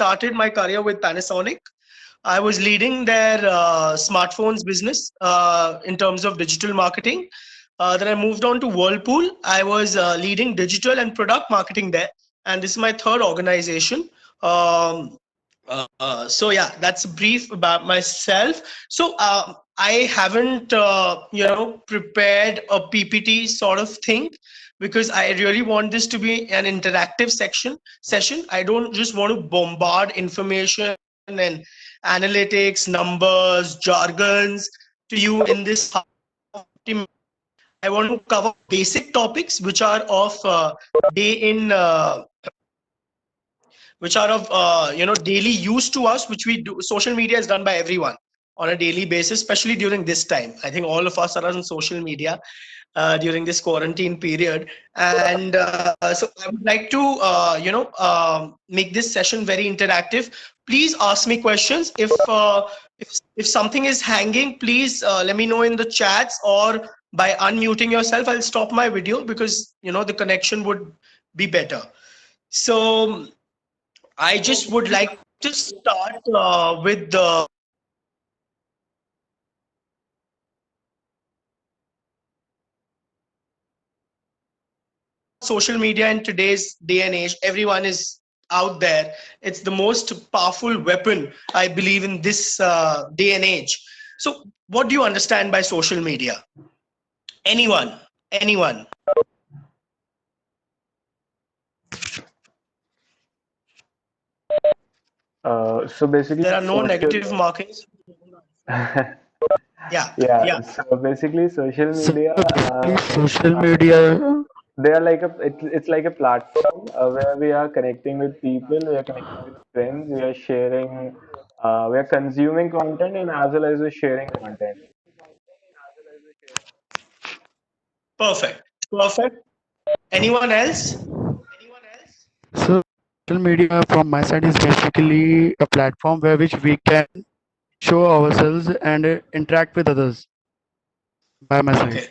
started my career with Panasonic. I was leading their smartphones business in terms of digital marketing. Then I moved on to Whirlpool. I was leading digital and product marketing there, and this is my third organization. Um, so yeah, that's a brief about myself. So I haven't, prepared a PPT sort of thing because I really want this to be an interactive session. I don't just want to bombard information and analytics, numbers, jargons to you in this 50 minutes. I want to cover basic topics which are of day in which are of daily use to us, which we do. Social media is done by everyone on a daily basis, especially during this time. I think all of us are on social media during this quarantine period, and so I would like to make this session very interactive. Please ask me questions. If something is hanging, please let me know in the chats, or by unmuting yourself. I'll stop my video because the connection would be better. So I just would like to start with the social media in today's day and age. Everyone is out there. It's the most powerful weapon, I believe, in this day and age. So, what do you understand by social media? Anyone? Anyone? So basically, There are no social. negative markings. Yeah, Yeah. yeah. So basically, social So media. basically, social media. They are like it's like a platform where we are connecting with people, we are connecting with friends, we are sharing, we are consuming content, and as well as we're sharing content. Perfect. Perfect. Anyone else? So social media from my side is basically a platform where which we can show ourselves and interact with others by my side. Okay.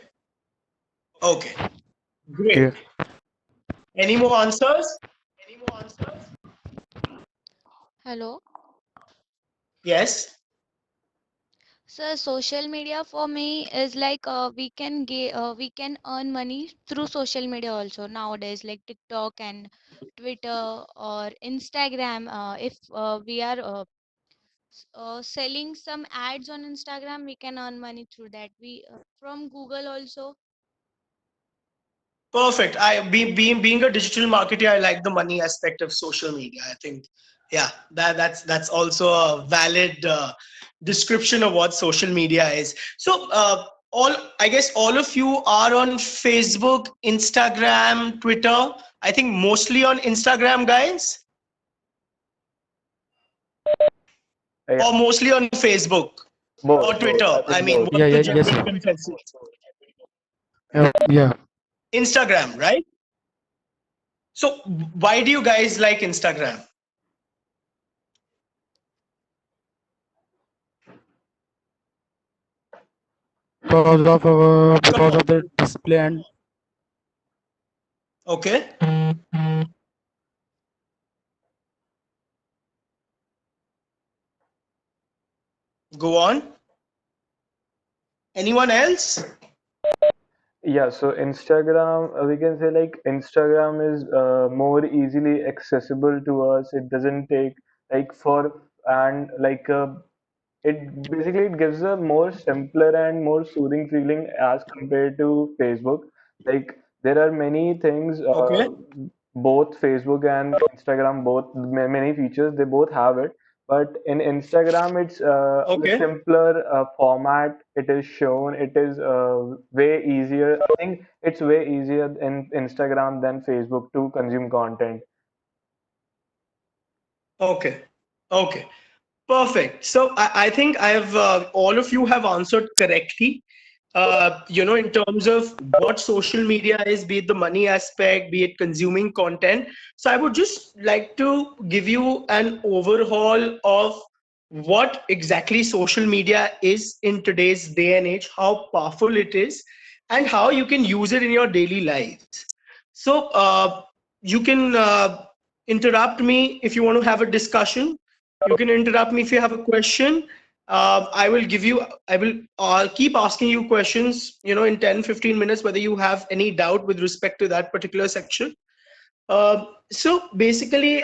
Okay. Yeah. Great. Any more answers? Hello. Yes. So social media for me is like we can earn money through social media also nowadays, like TikTok and Twitter or Instagram. If we are selling some ads on Instagram, we can earn money through that. We from Google also. Perfect. Being a digital marketer, I like the money aspect of social media. I think, yeah, that's also a valid description of what social media is. So, all I guess all of you are on Facebook, Instagram, Twitter. I think mostly on Instagram, guys, Yeah, or mostly on Facebook or both. I Twitter. I think mean, both. what's Yeah. the Yeah. Yes, general sir. consensus? Yeah. Instagram, right? So, why do you guys like Instagram? Come Because on. of the display and Okay. Go on. Anyone else? Yeah, so Instagram, we can say like Instagram is more easily accessible to us. It doesn't take like for and like it basically it gives a more simpler and more soothing feeling as compared to Facebook. Like there are many things, Okay. both Facebook and Instagram, both many features they both have it. But in Instagram, it's a Okay. simpler format. It is shown. It is way easier. I think it's way easier in Instagram than Facebook to consume content. Okay. Okay. Perfect. So I think I've all of you have answered correctly. In terms of what social media is, be it the money aspect, be it consuming content. So I would just like to give you an overhaul of what exactly social media is in today's day and age, how powerful it is, and how you can use it in your daily lives. So you can interrupt me if you want to have a discussion. You can interrupt me if you have a question. I will keep asking you questions, in 10, 15 minutes, whether you have any doubt with respect to that particular section. So basically,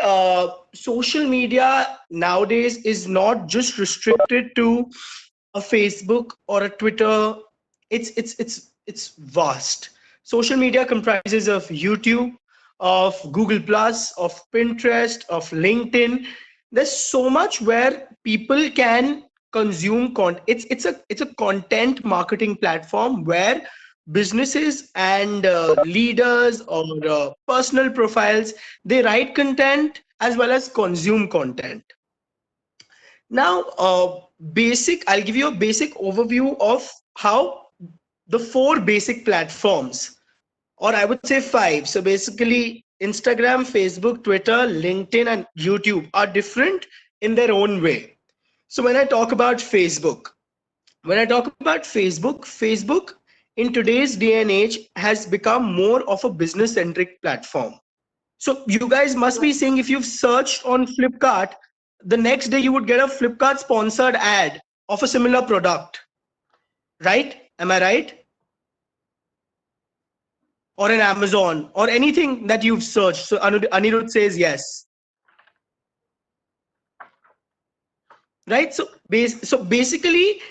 social media nowadays is not just restricted to a Facebook or a Twitter. It's vast. Social media comprises of YouTube, of Google Plus, of Pinterest, of LinkedIn. There's so much where people can consume content. It's a content marketing platform where businesses and leaders or personal profiles, they write content as well as consume content. Now, I'll give you a basic overview of how the four basic platforms, or I would say five. So basically, Instagram, Facebook, Twitter, LinkedIn, and YouTube are different in their own way. So when I talk about Facebook in today's day and age has become more of a business centric platform. So you guys must be seeing, if you've searched on Flipkart, the next day you would get a Flipkart sponsored ad of a similar product, right? Am I right? Or an Amazon or anything that you've searched. So Anirudh says yes. Right? So basically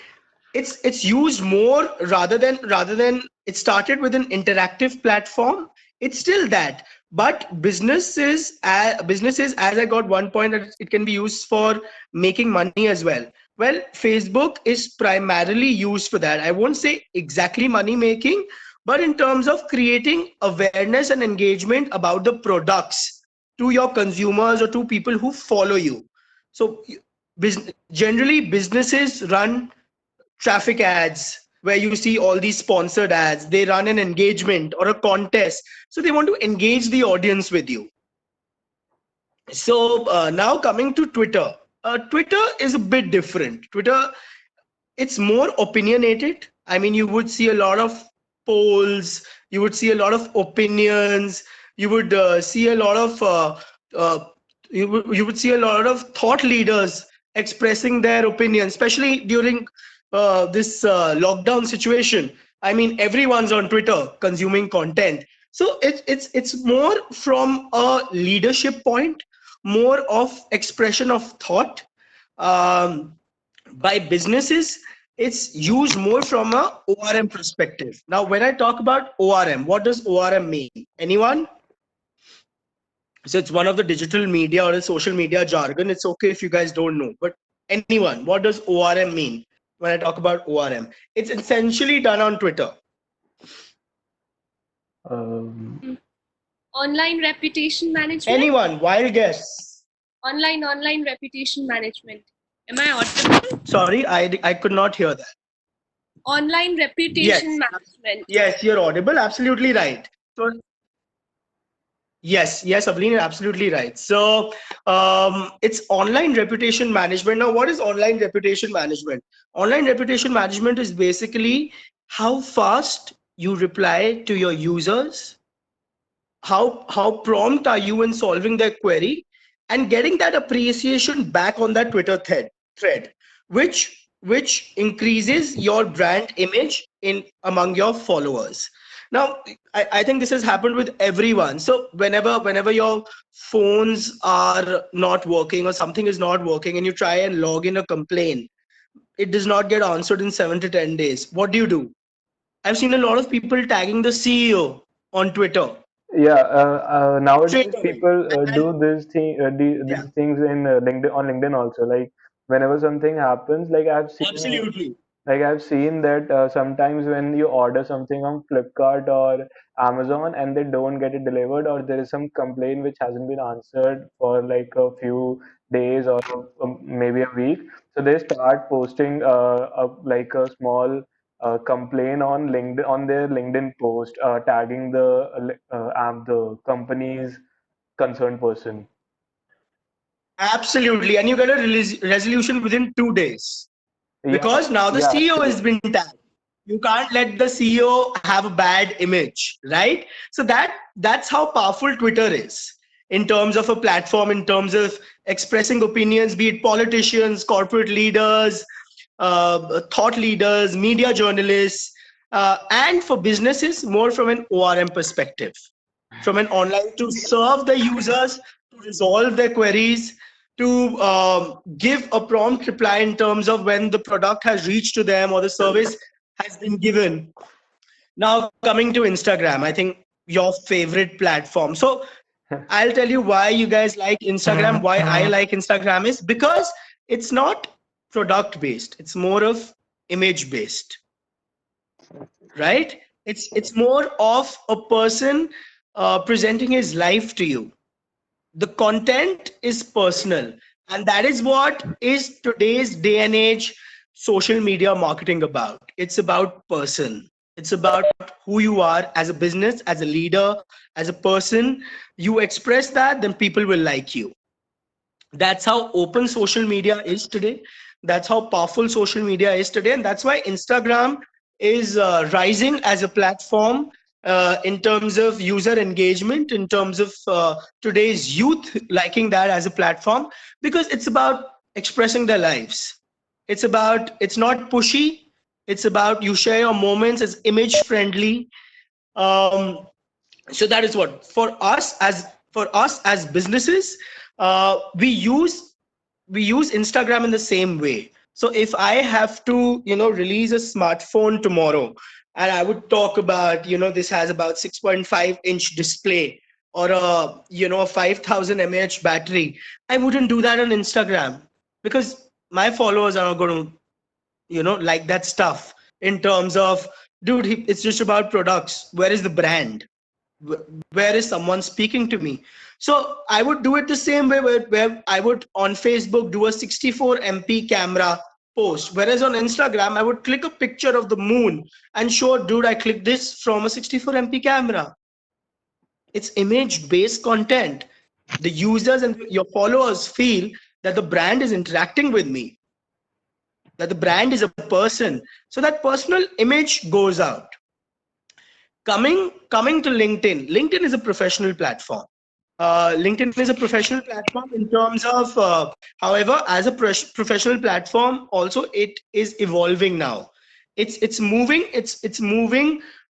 it's used more rather than it started with an interactive platform. It's still that, but businesses, as I got one point, that it can be used for making money as well. Well, Facebook is primarily used for that. I won't say exactly money making, but in terms of creating awareness and engagement about the products to your consumers or to people who follow you. So generally businesses run traffic ads where you see all these sponsored ads. They run an engagement or a contest, so they want to engage the audience with you. So now coming to Twitter. Twitter is a bit different. Twitter, it's more opinionated. I mean, you would see a lot of polls, you would see a lot of opinions, you would see a lot of you would see a lot of thought leaders expressing their opinion, especially during this lockdown situation. I mean, everyone's on Twitter consuming content. So it's more from a leadership point, more of expression of thought. By businesses, it's used more from a ORM perspective. Now, when I talk about ORM, what does ORM mean? Anyone? So it's one of the digital media or a social media jargon. It's okay if you guys don't know, but anyone, what does ORM mean? When I talk about ORM, it's essentially done on Twitter. Um, Online reputation management. Anyone? Wild guess. Online reputation management. Am I audible? Sorry, I could not hear that. Online reputation management. Yes, you're audible. Absolutely right. So yes, Avelin, you're absolutely right. So it's online reputation management. Now, what is online reputation management? Online reputation management is basically how fast you reply to your users, how prompt are you in solving their query, and getting that appreciation back on that Twitter thread, which increases your brand image in among your followers. Now, I think this has happened with everyone. So whenever your phones are not working or something is not working and you try and log in a complaint, it does not get answered in 7 to 10 days. What do? I've seen a lot of people tagging the CEO on Twitter yeah, nowadays straight away. people And do yeah, these things in LinkedIn, on LinkedIn also. Like whenever something happens, absolutely. like I've seen that sometimes when you order something on Flipkart or Amazon and they don't get it delivered, or there is some complaint which hasn't been answered for like a few days or maybe a week, so they start posting like a small complaint on LinkedIn, on their LinkedIn post, tagging the company's concerned person. Absolutely. And you get a resolution within 2 days Yeah, because now the yeah, CEO has absolutely. been tagged. You can't let the CEO have a bad image, right? So that's how powerful Twitter is. in terms of a platform, in terms of expressing opinions, be it politicians, corporate leaders, thought leaders, media journalists, and for businesses, more from an ORM perspective, from an online to serve the users, to resolve their queries, to give a prompt reply in terms of when the product has reached to them or the service has been given. Now, coming to Instagram, I think your favorite platform. So, I'll tell you why you guys like Instagram, why I like Instagram is because it's not product based, it's more of image based, right? It's more of a person presenting his life to you. The content is personal, and that is what is today's day and age social media marketing about. It's about person. It's about who you are as a business, as a leader, as a person. You express that, then people will like you. That's how open social media is today. That's how powerful social media is today, and that's why Instagram is rising as a platform in terms of user engagement, in terms of today's youth liking that as a platform, because it's about expressing their lives. It's not pushy. It's about you share your moments. It's image friendly. um, so that is what for us as businesses, we use Instagram in the same way. So if I have to release a smartphone tomorrow, and I would talk about, this has about 6.5-inch display, or a 5000 mAh battery, I wouldn't do that on Instagram, because my followers are not going to like that stuff. In terms of, dude, it's just about products. Where is the brand? Where is someone speaking to me? So I would do it the same way, where I would on Facebook do a 64 MP camera post, whereas on Instagram I would click a picture of the moon and show, dude, I clicked this from a 64 MP camera. It's image based content. The users and your followers feel that the brand is interacting with me, that the brand is a person, so that personal image goes out. Coming to LinkedIn is a professional platform. LinkedIn is a professional platform in terms of, however, as a professional platform, also it is evolving now. It's moving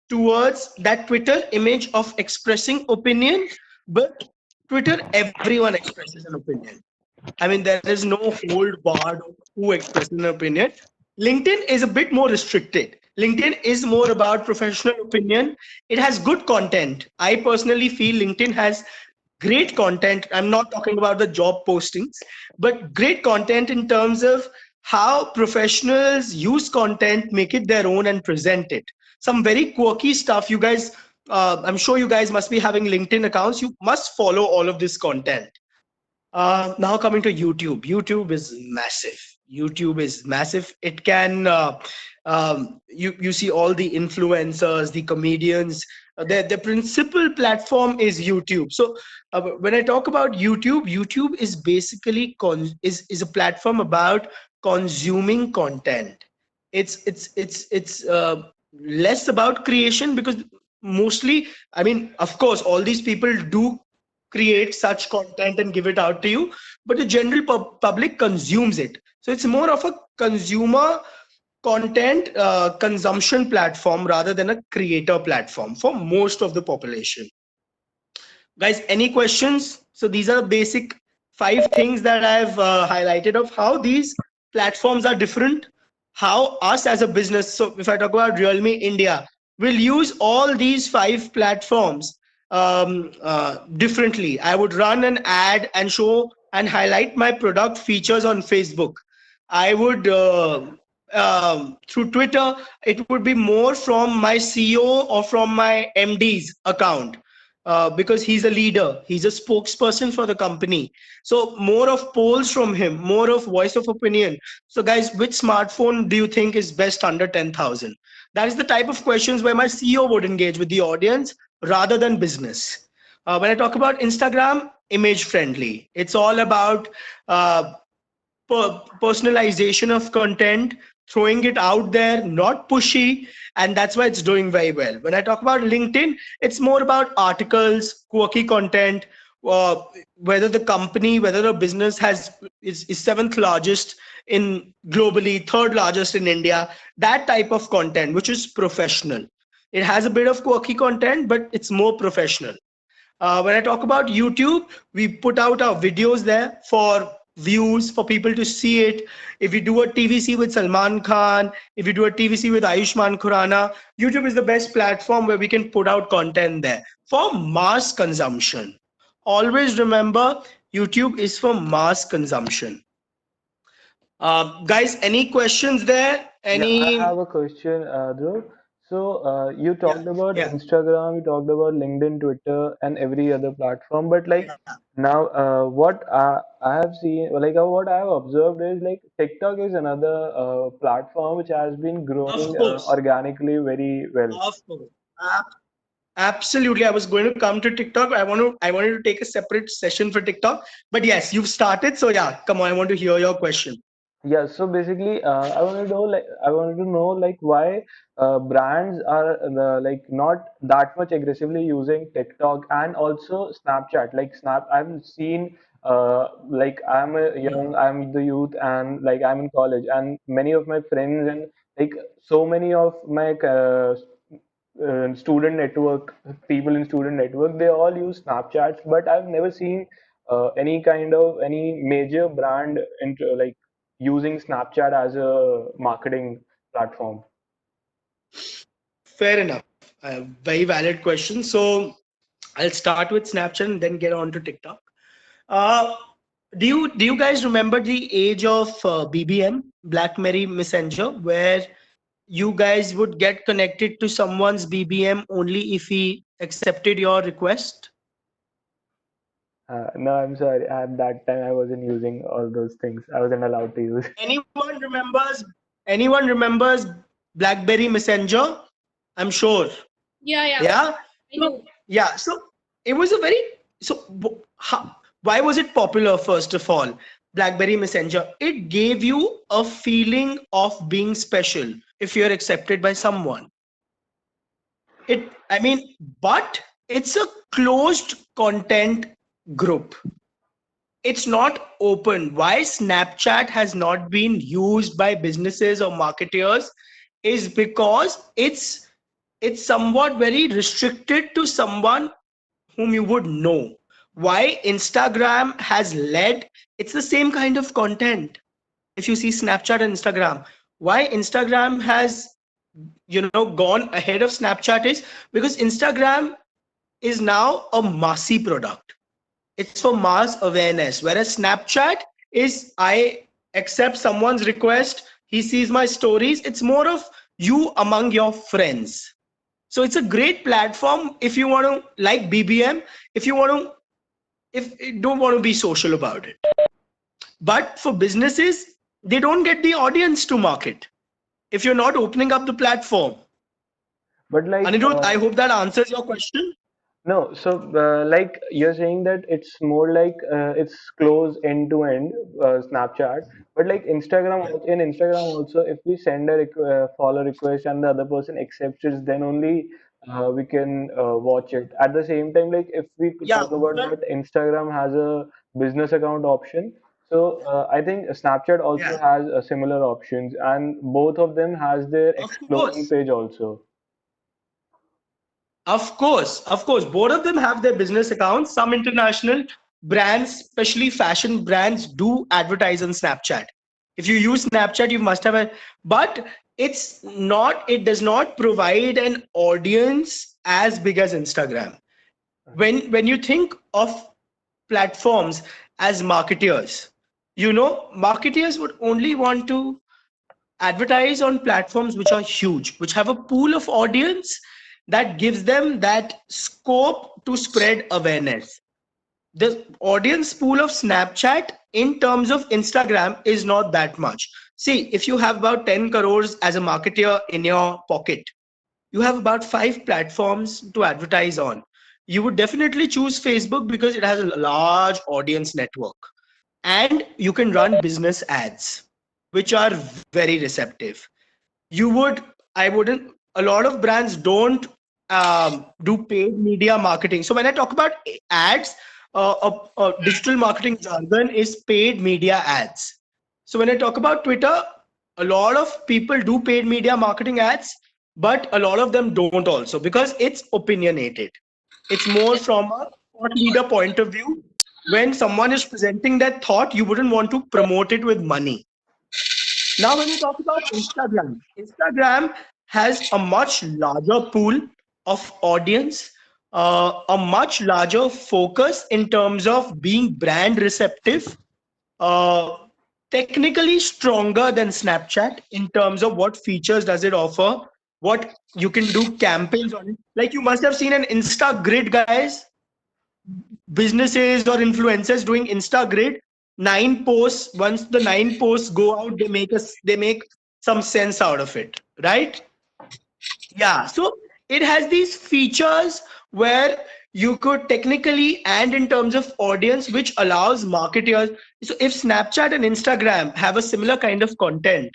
towards that Twitter image of expressing opinion, but Twitter, everyone expresses an opinion. I mean, there is no hold barred of who expresses an opinion. LinkedIn is a bit more restricted. LinkedIn is more about professional opinion. It has good content. I personally feel LinkedIn has great content. I'm not talking about the job postings, but great content in terms of how professionals use content, make it their own, and present it. Some very quirky stuff. You guys, I'm sure you guys must be having LinkedIn accounts. You must follow all of this content. Now coming to YouTube. YouTube is massive. YouTube is massive. It can you see all the influencers, the comedians. Their principal platform is YouTube. So when I talk about YouTube, YouTube is basically is a platform about consuming content. It's less about creation, because mostly, I mean, of course, all these people do create such content and give it out to you, but the general public consumes it. So it's more of a consumer content consumption platform rather than a creator platform for most of the population. Guys, any questions? So these are the basic 5 things that I've highlighted of how these platforms are different, how us as a business. So if I talk about Realme India, we'll use all these 5 platforms differently. I would run an ad and show and highlight my product features on Facebook. I would through Twitter, it would be more from my CEO or from my MD's account, because he's a leader, he's a spokesperson for the company. So more of polls from him, more of voice of opinion. So guys, which smartphone do you think is best under 10,000? That is the type of questions where my CEO would engage with the audience rather than business. When I talk about Instagram, image friendly. It's all about personalization of content, throwing it out there, not pushy, and that's why it's doing very well. When I talk about LinkedIn, it's more about articles, quirky content, uh, whether the company, whether a business is seventh largest in globally, third largest in India. That type of content, which is professional. It has a bit of quirky content, but it's more professional. When I talk about YouTube, we put out our videos there for views, for people to see it. If you do a TVC with Salman Khan, if you do a TVC with Ayushmann Khurrana, YouTube is the best platform where we can put out content there for mass consumption. Always remember, YouTube is for mass consumption. Guys, any questions there? Yeah, I have Any? a question, Dhruv. So, you Yeah, talked about yeah, Instagram, you talked about LinkedIn, Twitter, and every other platform. But like yeah. now, what I have seen, like what I have observed is like TikTok is another platform which has been Of growing course, organically very well. of course. Absolutely. I was going to come to TikTok. I wanted to take a separate session for TikTok. But yes, you've started. So yeah, come on. I want to hear your question. Yeah, so basically, I wanted to know like why brands are like not that much aggressively using TikTok and also Snapchat. Like I've seen like I'm the youth and like I'm in college and many of my friends and like so many of my student network people in student network they all use Snapchats, but I've never seen any kind of any major brand into like using Snapchat as a marketing platform. Fair enough. Very valid question. So I'll start with Snapchat and then get on to TikTok. Uh, do you guys remember the age of BBM, BlackBerry Messenger, where you guys would get connected to someone's BBM only if he accepted your request? No, I'm sorry. At that time, I wasn't using all those things. I wasn't allowed to use. Anyone remembers? Anyone remembers BlackBerry Messenger? I'm sure. Yeah, yeah, Yeah. I So do. yeah. So it was a very so why was it popular? First of all, BlackBerry Messenger. It gave you a feeling of being special if you're accepted by someone. I mean, but it's a closed content group. It's not open. Why Snapchat has not been used by businesses or marketers is because it's somewhat very restricted to someone whom you would know. Why Instagram has led, it's the same kind of content. If you see Snapchat and Instagram, why Instagram has gone ahead of Snapchat is because Instagram is now a massy product. It's for mass awareness, whereas Snapchat is I accept someone's request, he sees my stories. It's more of you among your friends. So it's a great platform if you want to like BBM, if you want to if you don't want to be social about it. But for businesses, they don't get the audience to market if you're not opening up the platform. But like, Anirudh, I hope that answers your question. no, so like you're saying that it's more like it's close end to end Snapchat, but like in Instagram also, if we send a follow request and the other person accepts it, then only we can watch it. At the same time, like if we Yeah, talk about but that, Instagram has a business account option. So I think Snapchat also yeah, has similar options, and both of them has their of exploring course. page also. Of course, both of them have their business accounts. Some international brands, especially fashion brands, do advertise on Snapchat. If you use Snapchat, you must have a, but it does not provide an audience as big as Instagram. When you think of platforms as marketers, marketers would only want to advertise on platforms which are huge, which have a pool of audience that gives them that scope to spread awareness. The audience pool of Snapchat in terms of Instagram is not that much. See, if you have about 10 crores as a marketer in your pocket, you have about five platforms to advertise on. You would definitely choose Facebook because it has a large audience network and you can run business ads, which are very receptive. You would, I wouldn't, a lot of brands don't do paid media marketing. So when I talk about ads, digital marketing jargon is paid media ads. So when I talk about Twitter, a lot of people do paid media marketing ads, but a lot of them don't also because it's opinionated. It's more from a thought leader point of view. When someone is presenting that thought, you wouldn't want to promote it with money. Now, when we talk about Instagram, Instagram has a much larger pool of audience, a much larger focus in terms of being brand receptive, uh, technically stronger than Snapchat in terms of what features does it offer, what you can do campaigns on it. Like you must have seen an Insta grid, guys, businesses or influencers doing Insta grid, 9 posts. Once the 9 posts go out, they make some sense out of it, right? Yeah. So it has these features where you could technically and in terms of audience, which allows marketers. So if Snapchat and Instagram have a similar kind of content,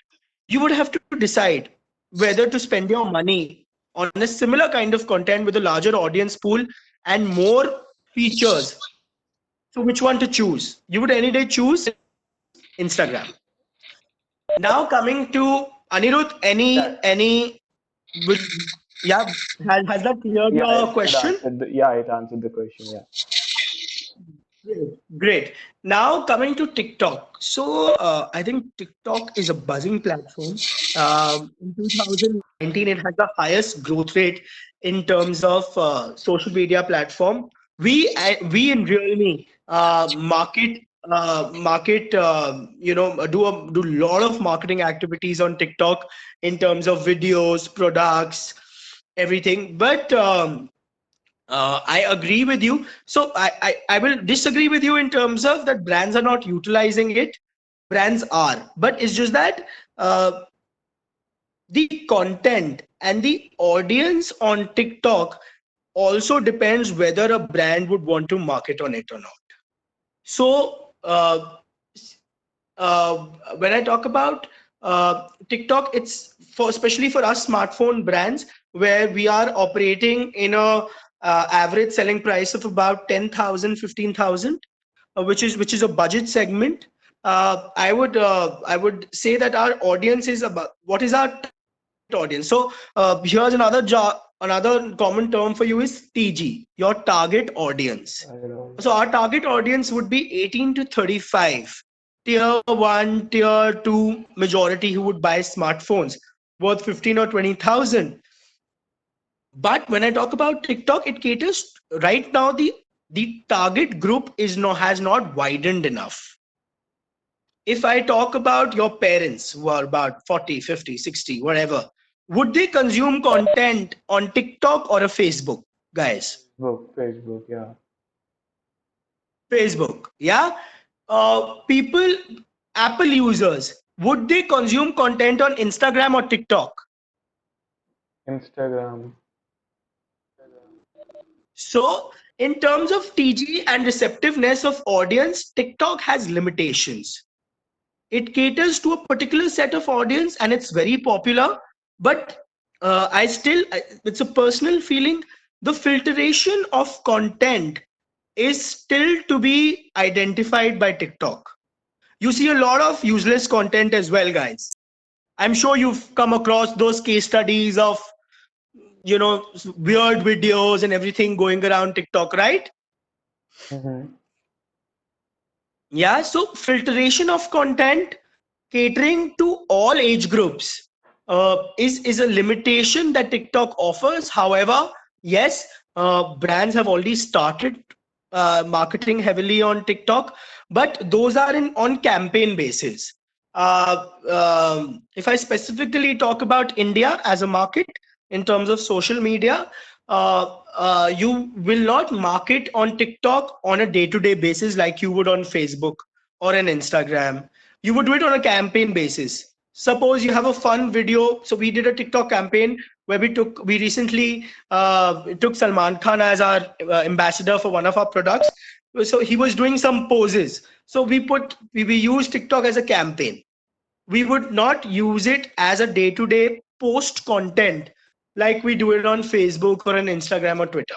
you would have to decide whether to spend your money on a similar kind of content with a larger audience pool and more features. So which one to choose? You would any day choose Instagram. Now coming to Anirudh, would yeah, has that cleared Yeah, your question? it answered the question. Yeah. Great. Now coming to TikTok. So I think TikTok is a buzzing platform. In 2019, it had the highest growth rate in terms of social media platform. We in Realme market do a lot of marketing activities on TikTok in terms of videos, products, everything. But I agree with you. So I will disagree with you in terms of that brands are not utilizing it. Brands are, but it's just that the content and the audience on TikTok also depends whether a brand would want to market on it or not. So uh, when I talk about TikTok, it's for especially for us smartphone brands where we are operating in a average selling price of about 10,000, 15,000, which is a budget segment. I would say that our audience is about what is our target audience. So here's another common term for you is TG, your target audience. I know. So our target audience would be 18 to 35, tier 1, tier 2 majority who would buy smartphones worth 15 or 20,000. But when I talk about TikTok, it caters right now the target group has not widened enough. If I talk about your parents who are about 40, 50, 60, whatever, would they consume content on TikTok or a Facebook, guys? Facebook, yeah. Facebook, yeah. People, Apple users, would they consume content on Instagram or TikTok? Instagram. So, in terms of TG and receptiveness of audience, TikTok has limitations. It caters to a particular set of audience and it's very popular, but it's a personal feeling. The filtration of content is still to be identified by TikTok. You see a lot of useless content as well, guys. I'm sure you've come across those case studies of weird videos and everything going around TikTok, right? Mm-hmm. Yeah, so filtration of content catering to all age groups is a limitation that TikTok offers. However, yes, brands have already started marketing heavily on TikTok, but those are on campaign basis. If I specifically talk about India as a market in terms of social media, you will not market on TikTok on a day-to-day basis like you would on Facebook or an Instagram. You would do it on a campaign basis. Suppose you have a fun video. So we did a TikTok campaign where we recently took Salman Khan as our ambassador for one of our products. So he was doing some poses. So we used TikTok as a campaign. We would not use it as a day-to-day post content like we do it on Facebook or on Instagram or Twitter.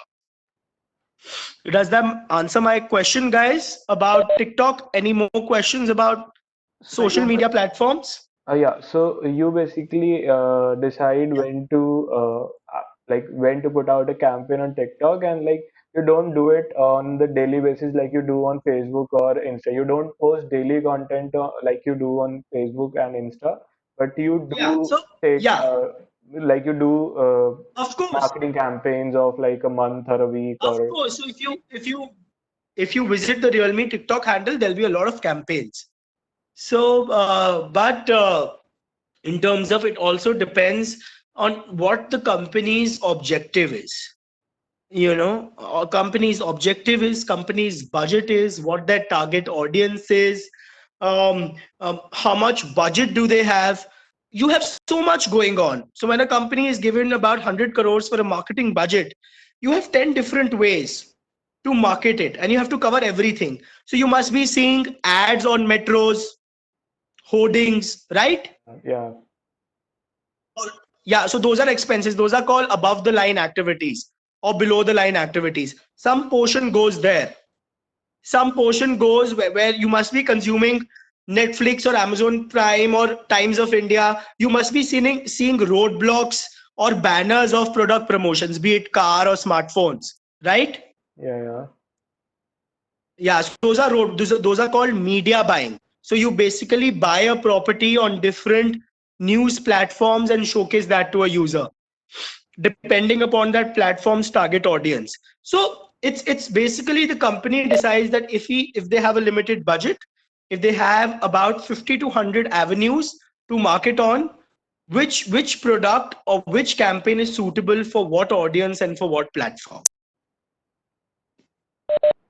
Does that answer my question, guys, about TikTok? Any more questions about So social media platforms? yeah, so you basically decide when to like when to put out a campaign on TikTok, and like you don't do it on the daily basis like you do on Facebook or Insta. You don't post daily content like you do on Facebook and Insta, but you Yeah. do So take yeah, like you do of course, marketing campaigns of like a month or a week of or course. So if you visit the Realme TikTok handle, there'll be a lot of campaigns. So, but in terms of, it also depends on what the company's objective is. A company's objective is, company's budget is, what their target audience is, how much budget do they have. You have so much going on. So when a company is given about 100 crores for a marketing budget, you have 10 different ways to market it, and you have to cover everything. So you must be seeing ads on metros, hoardings, right? yeah, Yeah, so those are expenses. Those are called above the line activities or below the line activities. Some portion goes there. Some portion goes where you must be consuming Netflix or Amazon Prime or Times of India. You must be seeing roadblocks or banners of product promotions, be it car or smartphones, right? yeah. Yeah, so those are called media buying. So you basically buy a property on different news platforms and showcase that to a user, depending upon that platform's target audience. So it's basically the company decides that if they have a limited budget, if they have about 50 to 100 avenues to market on, which product or which campaign is suitable for what audience and for what platform.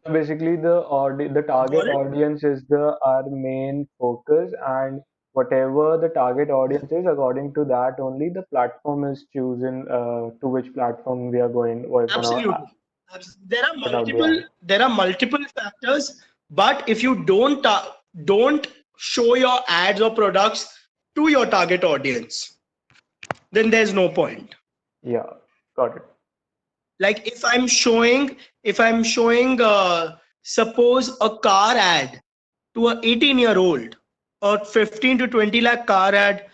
So basically, the target Got it? audience is the our main focus, and whatever the target audience is, according to that only the platform is chosen to which platform we're gonna Absolutely. There are put out the multiple ad. there are multiple factors, but if you don't show your ads or products to your target audience, then there's no point. Yeah, got it. Like if I'm showing suppose a car ad to a 18-year-old, or 15 to 20 lakh car ad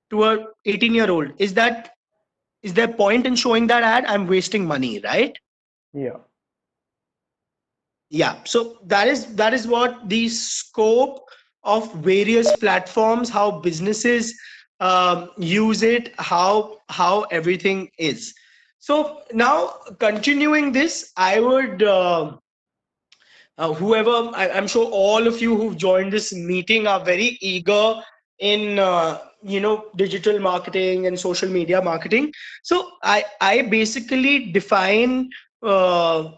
to a 18-year-old, is there point in showing that ad? I'm wasting money, right? Yeah, Yeah, so that is what the scope of various platforms, how businesses use it, how everything is. So now, continuing this, I would whoever I'm sure all of you who've joined this meeting are very eager in digital marketing and social media marketing. So I basically define uh,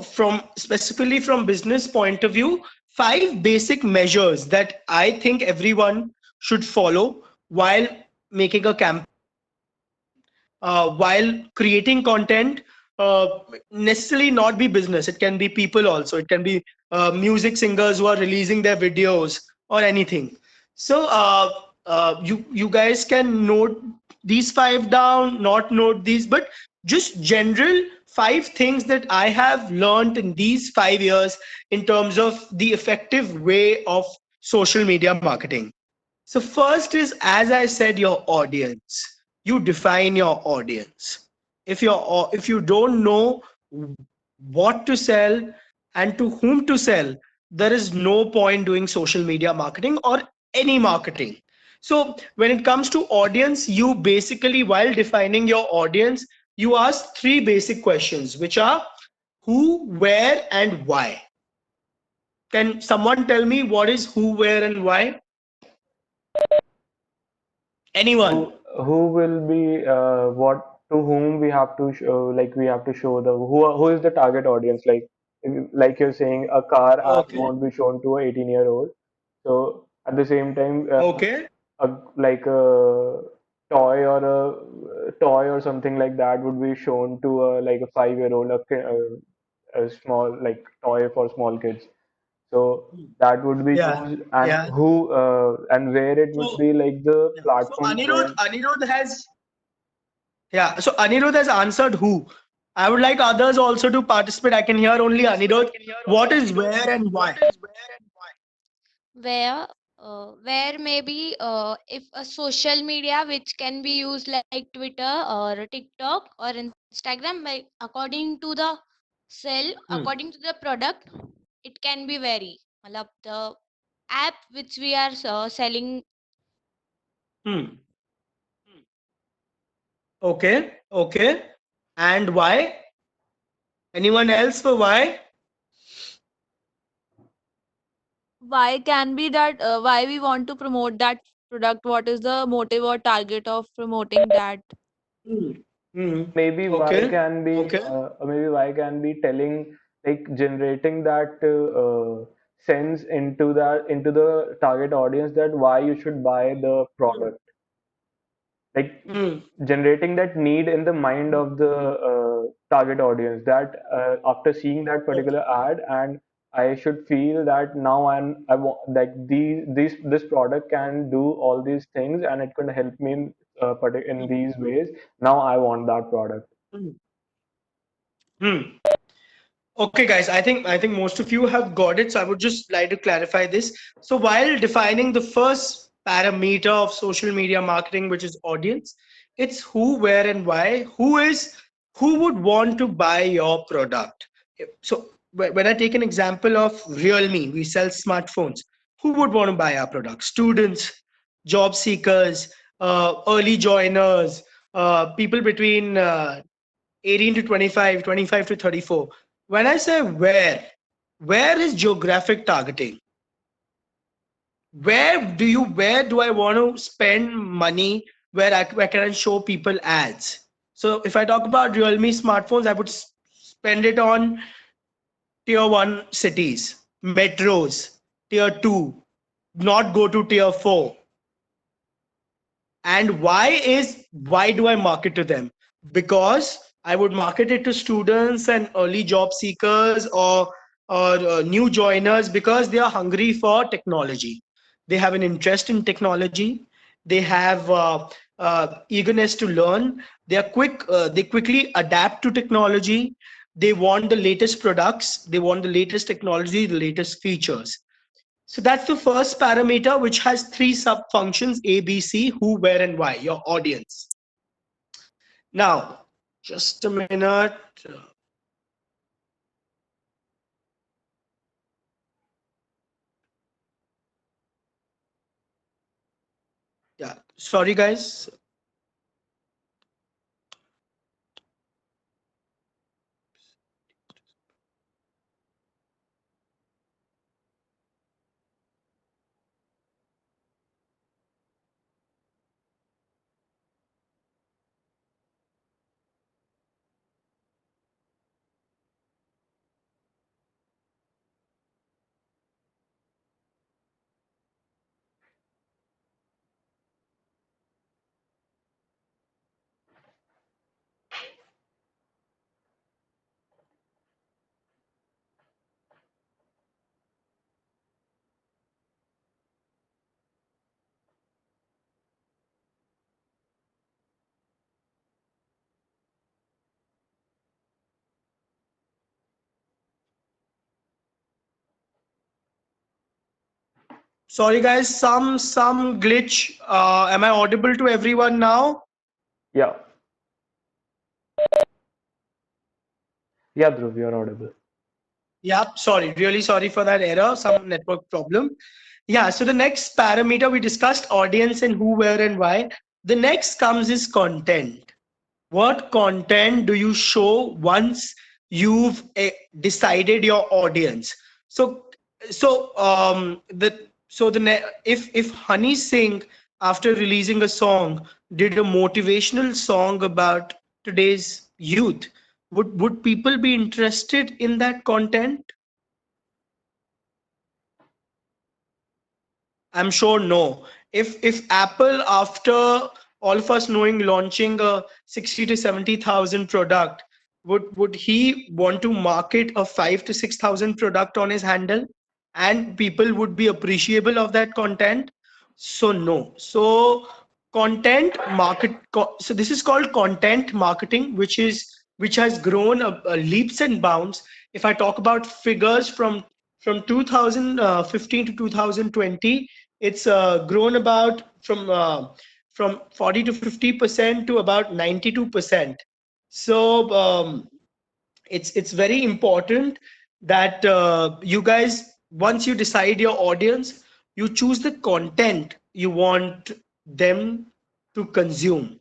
from specifically from business point of view, 5 basic measures that I think everyone should follow while making a campaign, while creating content. Necessarily not be business, it can be people also, it can be music singers who are releasing their videos or anything. So you guys can note these 5 down, not note these, but just general 5 things that I have learned in these 5 years in terms of the effective way of social media marketing. So first is, as I said, your audience. You define your audience. If you don't know what to sell and to whom to sell, there is no point doing social media marketing or any marketing. So when it comes to audience, you basically, while defining your audience, you ask 3 basic questions, which are who, where, and why. Can someone tell me what is who, where, and why? who Anyone? who will be what to whom we have to show, like we have to show the who is the target audience, like like you're saying a car ad Okay. won't be shown to a 18-year-old. So at the same time Okay. like a toy or something like that would be shown to a like a 5-year-old, a small like toy for small kids. So that would be Yeah. used, and Yeah. who and where it would So be like the yeah. So platform Anirudh, where Anirudh has, yeah. So Anirudh has answered who. I would like others also to participate. I can hear only Anirudh. What is where and why? Where maybe if a social media which can be used like Twitter or TikTok or Instagram, by according to the sell, Hmm. according to the product, it can be vary. Matlab the app which we are selling. Hmm. Okay. Okay. And why? Anyone else for why? Why can be that why we want to promote that product? What is the motive or target of promoting that? Hmm. Hmm. Maybe why Okay. can be Okay. maybe why can be telling, like generating that sense into the target audience, that why you should buy the product, like Hmm. generating that need in the mind of the target audience, that after seeing that Okay. particular ad, and I should feel that now I want, like this product can do all these things and it can help me in these ways. Now I want that product. Hmm. Hmm. Okay, guys, I think most of you have got it. So I would just like to clarify this. So while defining the first parameter of social media marketing, which is audience, it's who, where, and why. Who would want to buy your product? So when I take an example of Realme, we sell smartphones. Who would want to buy our product? Students, job seekers, early joiners, people between 18 to 25, 25 to 34. When I say where is geographic targeting? Where do I want to spend money? Where can I show people ads? So if I talk about Realme smartphones, I would spend it on tier 1 cities, metros, tier 2, not go to tier 4. And why do I market to them? Because I would market it to students and early job seekers, or new joiners, because they are hungry for technology. They have an interest in technology. They have eagerness to learn. They are quick. They quickly adapt to technology. They want the latest products. They want the latest technology, the latest features. So that's the first parameter, which has three sub functions: A, B, C, who, where, and why, your audience. Now, just a minute. Yeah, sorry, guys. Sorry, guys. Some glitch. Am I audible to everyone now? Yeah, yeah, Dhruv, you're audible. Yeah, sorry. Really sorry for that error. Some network problem. Yeah. So the next parameter we discussed, audience and who, where, and why. The next comes is content. What content do you show once you've decided your audience? So so um the so the if Honey Singh, after releasing a song, did a motivational song about today's youth, would people be interested in that content? I'm sure no. If Apple, after all of us knowing, launching a 60 to 70,000 product, would he want to market a 5 to 6,000 product on his handle, and people would be appreciable of that content? So no. So this is called content marketing, which is which has grown leaps and bounds. If I talk about figures from 2015 to 2020, it's grown about from 40 to 50% to about 92%. So it's very important that you guys, once you decide your audience, you choose the content you want them to consume.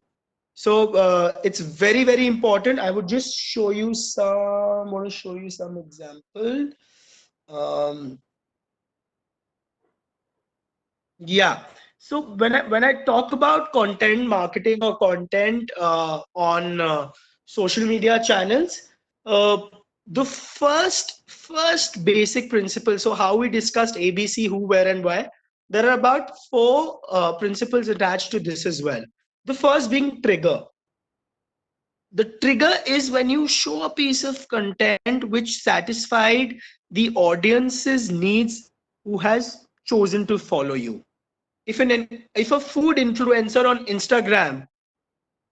So it's very, very important. I would just show you some, want to show you some example. Um, yeah. So when I talk about content marketing or content on social media channels, uh, the first basic principle. So how we discussed ABC, who, where, and why. There are about four principles attached to this as well. The first being trigger. The trigger is when you show a piece of content which satisfied the audience's needs who has chosen to follow you. If a food influencer on Instagram,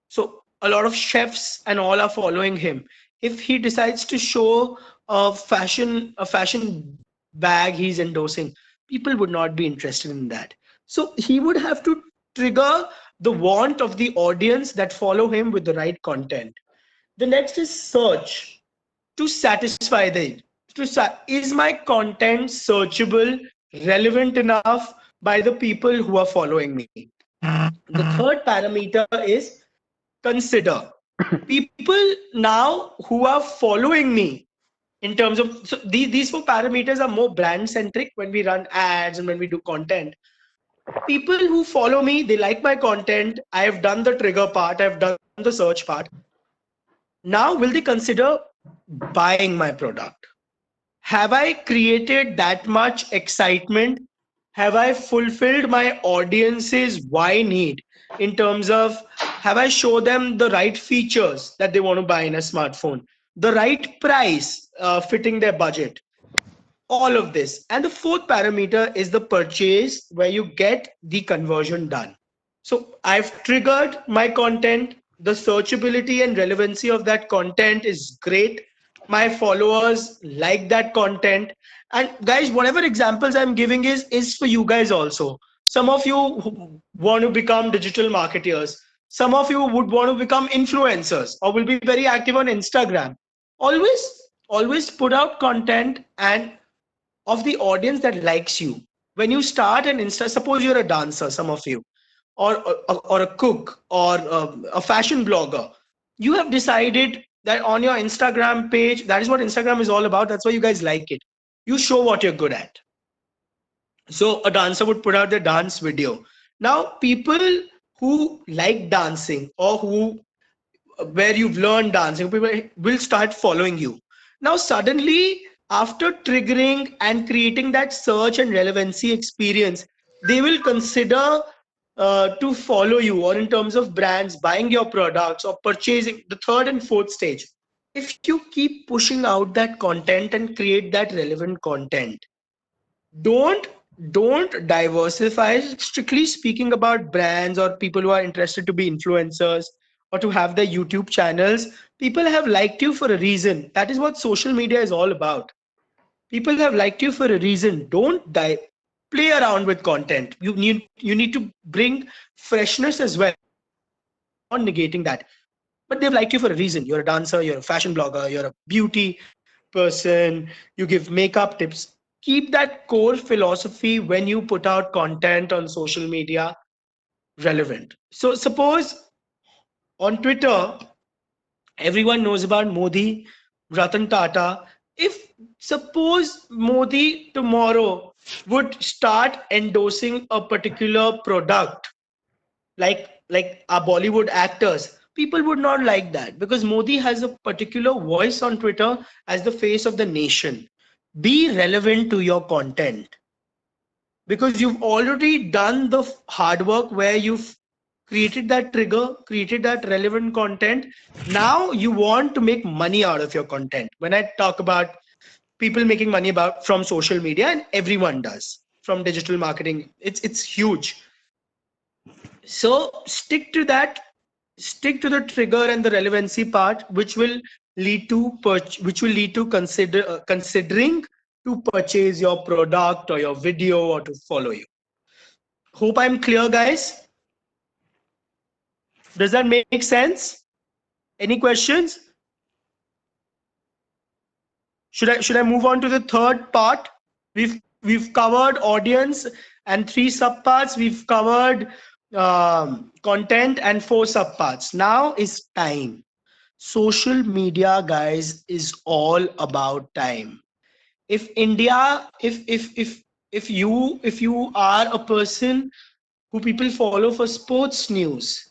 so a lot of chefs and all are following him, if he decides to show a fashion bag he's endorsing, people would not be interested in that. So he would have to trigger the want of the audience that follow him with the right content. The next is search to satisfy the is my content searchable, relevant enough by the people who are following me. The third parameter is consider. People now who are following me, in terms of, so these four parameters are more brand centric when we run ads and when we do content. People who follow me, they like my content, I have done the trigger part, I've done the search part. Now will they consider buying my product? Have I created that much excitement? Have I fulfilled my audience's why need, in terms of, have I shown them the right features that they want to buy in a smartphone, the right price fitting their budget, all of this. And the fourth parameter is the purchase, where you get the conversion done. So I've triggered my content. The searchability and relevancy of that content is great. My followers like that content. And guys, whatever examples I'm giving is for you guys also. Some of you want to become digital marketers. Some of you would want to become influencers or will be very active on Instagram. Always put out content and of the audience that likes you. When you start an Insta, suppose you're a dancer, some of you, or a cook, or a fashion blogger, you have decided that on your Instagram page, that is what Instagram is all about. That's why you guys like it. You show what you're good at. So a dancer would put out their dance video. Now, people who like dancing, or who, where you've learned dancing, people will start following you. Now, suddenly, after triggering and creating that search and relevancy experience, they will consider to follow you, or in terms of brands, buying your products or purchasing. The third and fourth stage. If you keep pushing out that content and create that relevant content, don't don't diversify. Strictly speaking about brands or people who are interested to be influencers or to have their YouTube channels, people have liked you for a reason. That is what social media is all about. People have liked you for a reason. Don't play around with content. You need to bring freshness as well, not negating that. But they've liked you for a reason. You're a dancer, you're a fashion blogger, you're a beauty person, you give makeup tips. Keep that core philosophy when you put out content on social media relevant. So suppose on Twitter, everyone knows about Modi, Ratan Tata. If suppose Modi tomorrow would start endorsing a particular product, like our Bollywood actors, people would not like that, because Modi has a particular voice on Twitter as the face of the nation. Be relevant to your content, because you've already done the hard work where you've created that trigger, created that relevant content. Now you want to make money out of your content. When I talk about people making money about from social media, and everyone does from digital marketing, it's huge. So stick to that. stick to the trigger and the relevancy part, which will lead to considering to purchase your product or your video or to follow you. Hope I'm clear, guys. Does that make sense? Any questions? Should I move on to the third part? We've covered audience and 3 subparts. We've covered content and 4 subparts. Now is time. Social media, guys, is all about time. If India, if you are a person who people follow for sports news,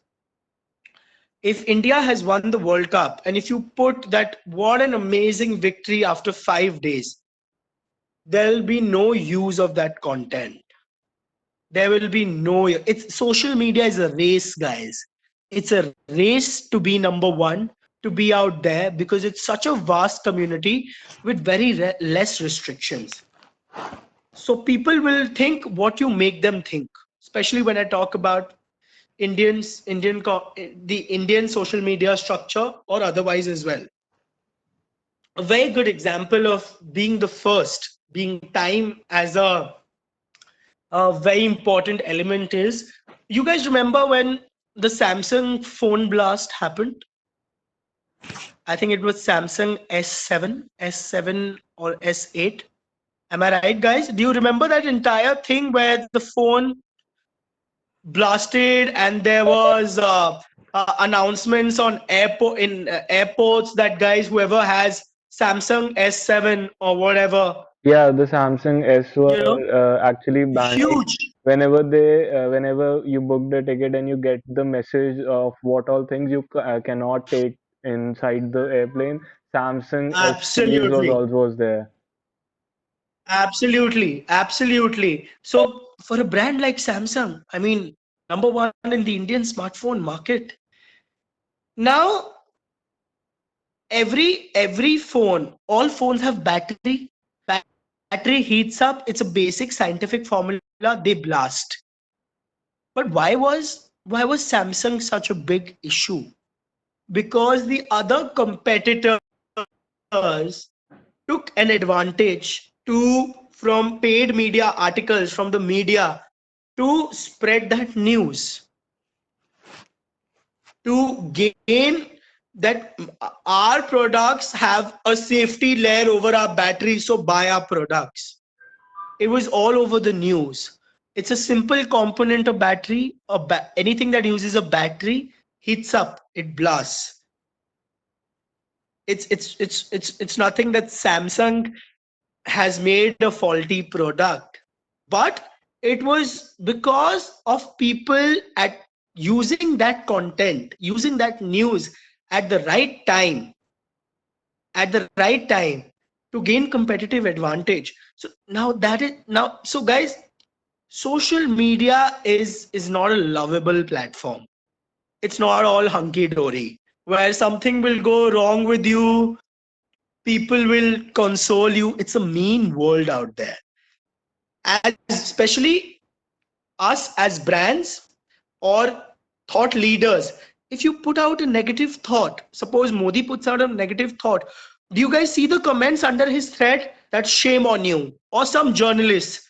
if India has won the World Cup, and if you put that what an amazing victory after 5 days, there'll be no use of that content. There will be no. It's social media is a race, guys. It's a race to be number one, to be out there, because it's such a vast community with very less restrictions. So people will think what you make them think. Especially when I talk about the Indian social media structure or otherwise as well. A very good example of being the first, being time as a very important element is, you guys remember when the Samsung phone blast happened? I think it was Samsung S7 or S8. Am I right, guys? Do you remember that entire thing where the phone blasted and there was announcements on airports that guys, whoever has Samsung S7 or whatever, Yeah, the Samsung S you were know, actually banned. Like huge. whenever you book the ticket and you get the message of what all things you cannot take inside the airplane, Samsung S series was Absolutely. also was there. Absolutely. So for a brand like Samsung, I mean, number one in the Indian smartphone market. Now, every phone, all phones have battery. Battery heats up. It's a basic scientific formula. They blast. But why was Samsung such a big issue? Because the other competitors took an advantage to from paid media articles from the media to spread that news, to gain that our products have a safety layer over our battery, so buy our products. It was all over the news. It's a simple component of battery. Anything that uses a battery heats up, it blasts. It's nothing that Samsung has made a faulty product, but it was because of people at using that content, using that news at the right time to gain competitive advantage. So now that is now so guys, social media is not a lovable platform. It's not all hunky dory where something will go wrong with you, people will console you. It's a mean world out there, as especially us as brands or thought leaders. If you put out a negative thought, suppose Modi puts out a negative thought, do you guys see the comments under his thread that shame on you, or some journalists,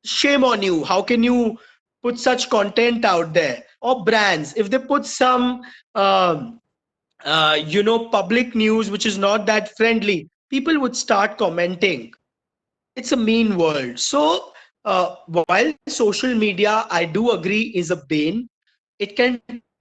shame on you, how can you put such content out there? Or brands, if they put some public news which is not that friendly, people would start commenting. It's a mean world. So while social media, I do agree, is a bane, it can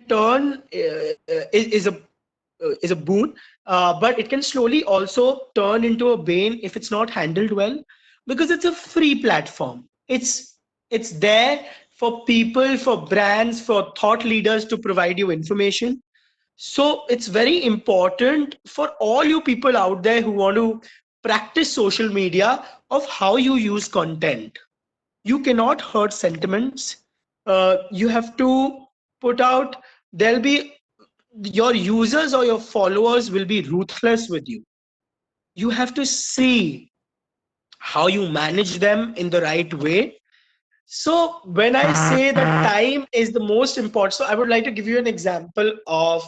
turn is a boon, but it can slowly also turn into a bane if it's not handled well, because it's a free platform. It's there for people, for brands, for thought leaders to provide you information. So it's very important for all you people out there who want to practice social media of how you use content. You cannot hurt sentiments. You have to put out, there'll be your users or your followers will be ruthless with you. You have to see how you manage them in the right way. So when I say that time is the most important, so I would like to give you an example of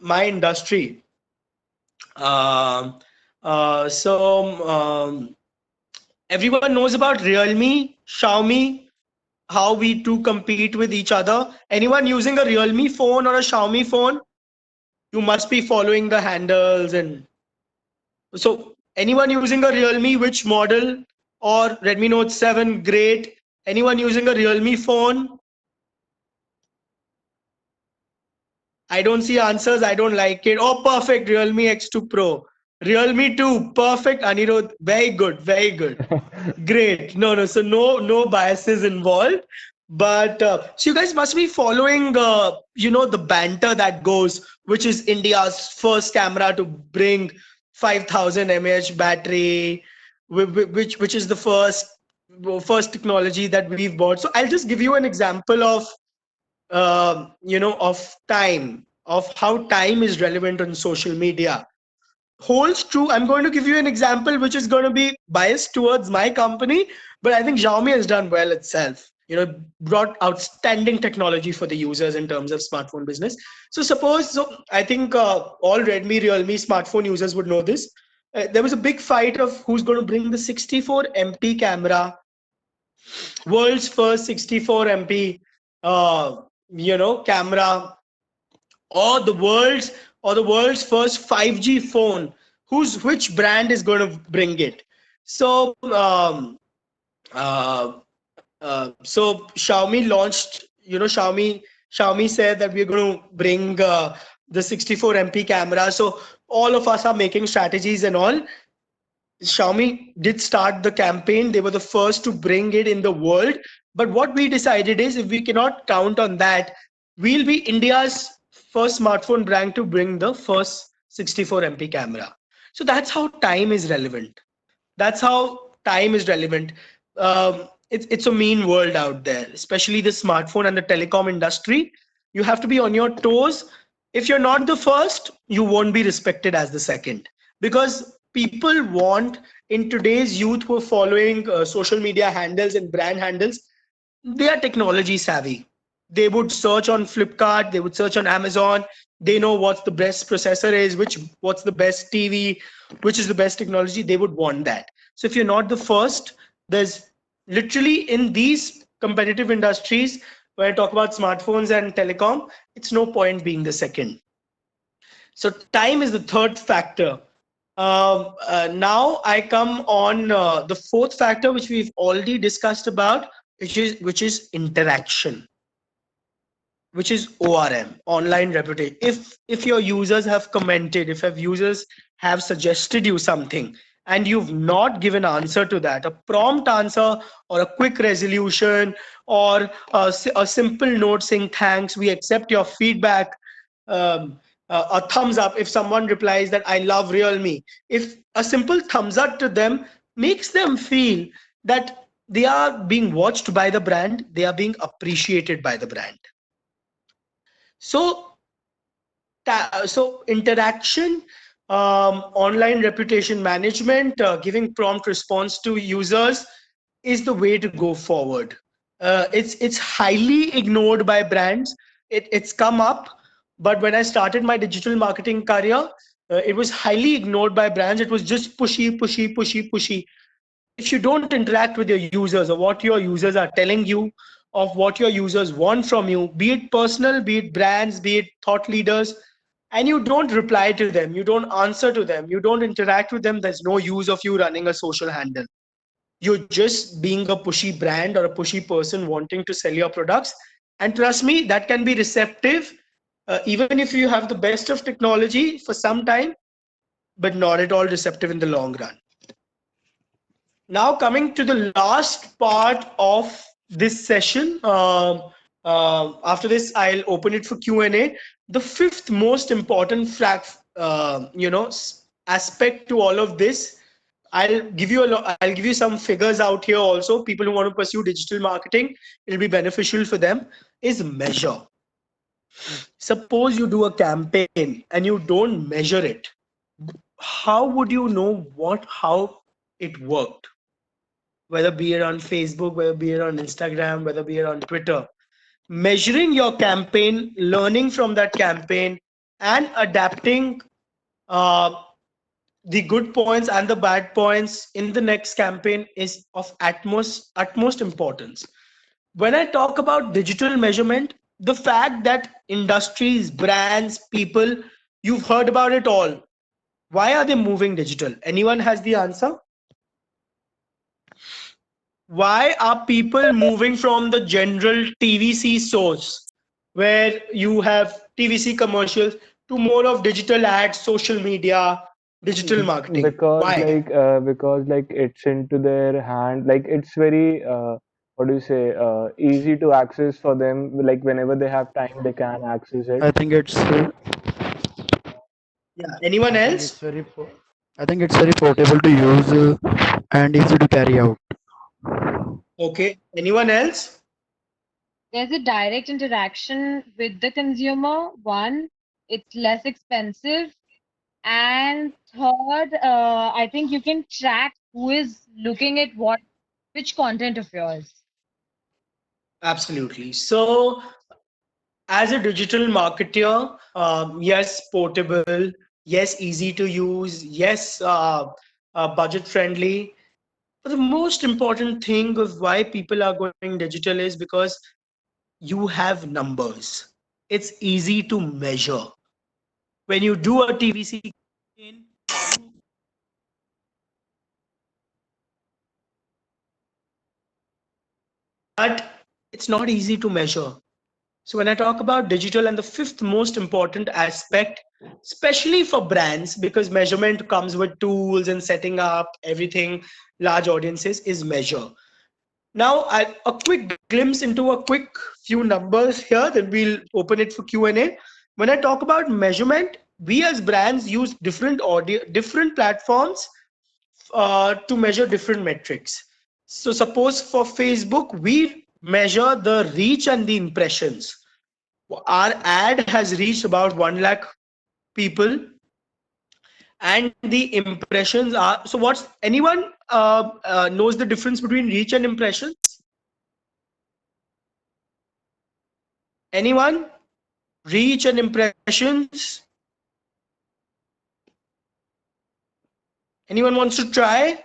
my industry. Um, Everyone knows about Realme, Xiaomi, how we two compete with each other. Anyone using a Realme phone or a Xiaomi phone, you must be following the handles. And so anyone using a Realme, which model? Or Redmi Note 7, great. Anyone using a Realme phone? I don't see answers. I don't like it. Oh, perfect. Realme X2 Pro. Realme 2. Perfect. Anirudh. Very good. Very good. Great. No. So no biases involved. But so you guys must be following, the banter that goes, which is India's first camera to bring 5,000 mAh battery, which is the first technology that we've bought. So I'll just give you an example of of time, of how time is relevant on social media. Holds true. I'm going to give you an example which is going to be biased towards my company, but I think Xiaomi has done well itself. Brought outstanding technology for the users in terms of smartphone business. So I think all Redmi, Realme smartphone users would know this. There was a big fight of who's going to bring the 64 MP camera, world's first 64 MP camera, or the world's first 5G phone. Which brand is going to bring it? So uh, so Xiaomi launched, Xiaomi said that we're going to bring the 64 MP camera. So all of us are making strategies and all. Xiaomi did start the campaign. They were the first to bring it in the world. But what we decided is, if we cannot count on that, we'll be India's first smartphone brand to bring the first 64 MP camera. So that's how time is relevant. That's how time is relevant. It's a mean world out there, especially the smartphone and the telecom industry. You have to be on your toes. If you're not the first, you won't be respected as the second, because people want, in today's youth who are following social media handles and brand handles, they are technology savvy. They would search on Flipkart, they would search on Amazon. They know what's the best processor is, what's the best TV, which is the best technology. They would want that. So if you're not the first, there's literally, in these competitive industries, when I talk about smartphones and telecom, it's no point being the second. So time is the third factor. Now I come on the fourth factor, which we've already discussed about, which is interaction, which is ORM, online reputation. If your users have commented, if your users have suggested you something, and you've not given answer to that, a prompt answer or a quick resolution, or a simple note saying thanks, we accept your feedback, a thumbs up if someone replies that I love Realme, if a simple thumbs up to them makes them feel that they are being watched by the brand, they are being appreciated by the brand. So interaction, online reputation management, giving prompt response to users is the way to go forward. It's highly ignored by brands. It's come up, but when I started my digital marketing career, it was highly ignored by brands. It was just pushy. If you don't interact with your users, or what your users are telling you, of what your users want from you, be it personal, be it brands, be it thought leaders, and you don't reply to them, you don't answer to them, you don't interact with them, there's no use of you running a social handle. You're just being a pushy brand or a pushy person wanting to sell your products. And trust me, that can be receptive, even if you have the best of technology for some time, but not at all receptive in the long run. Now coming to the last part of this session. After this, I'll open it for Q&A. The fifth most important aspect to all of this, I'll give you some figures out here also. People who want to pursue digital marketing, it'll be beneficial for them, is measure. Suppose you do a campaign and you don't measure it. How would you know how it worked? whether be it on Facebook, whether be it on Instagram, whether be it on Twitter. Measuring your campaign, learning from that campaign, and adapting uh, the good points and the bad points in the next campaign is of utmost importance. When I talk about digital measurement, the fact that industries, brands, people, you've heard about it all. Why are they moving digital? Anyone has the answer? Why are people moving from the general TVC source where you have TVC commercials to more of digital ads, social media, digital marketing? Why? Because like it's into their hand, like it's very what do you say, easy to access for them. Like whenever they have time, they can access it. I think it's Yeah. Anyone I think it's else? very I think it's very portable to use and easy to carry out. Okay. Anyone else? There's a direct interaction with the consumer. One, it's less expensive. And third, I think you can track who is looking at which content of yours. Absolutely. So, as a digital marketer, yes, portable, yes, easy to use, yes, budget friendly. But the most important thing of why people are going digital is because you have numbers. It's easy to measure. When you do a TVC campaign, but it's not easy to measure. So when I talk about digital and the fifth most important aspect, especially for brands, because measurement comes with tools and setting up everything, large audiences is measure. Now, a quick glimpse into a quick few numbers here, then we'll open it for Q&A. When I talk about measurement, we as brands use different platforms to measure different metrics. So suppose for Facebook, we measure the reach and the impressions. Our ad has reached about 1 lakh people, and the impressions are, so what's anyone knows the difference between reach and impressions? Anyone? Reach and impressions? Anyone wants to try?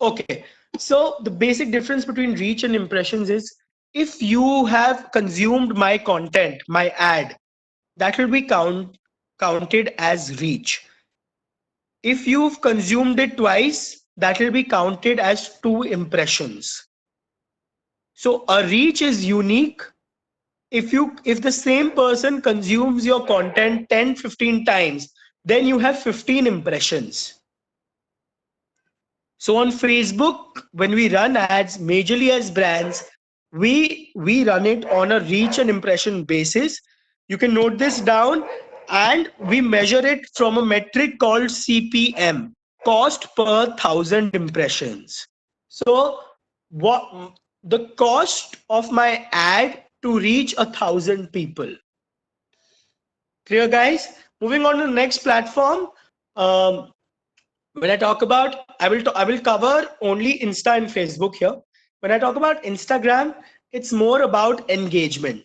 Okay, so the basic difference between reach and impressions is, if you have consumed my content, my ad, that will be counted as reach. If you've consumed it twice, that will be counted as 2 impressions. So a reach is unique. If the same person consumes your content 10, 15 times, then you have 15 impressions. So on Facebook, when we run ads, majorly as brands, we run it on a reach and impression basis. You can note this down, and we measure it from a metric called CPM, cost per thousand impressions. So what the cost of my ad to reach 1,000 people. Clear, guys? Moving on to the next platform. When I talk about, I will cover only Insta and Facebook here. When I talk about Instagram, it's more about engagement.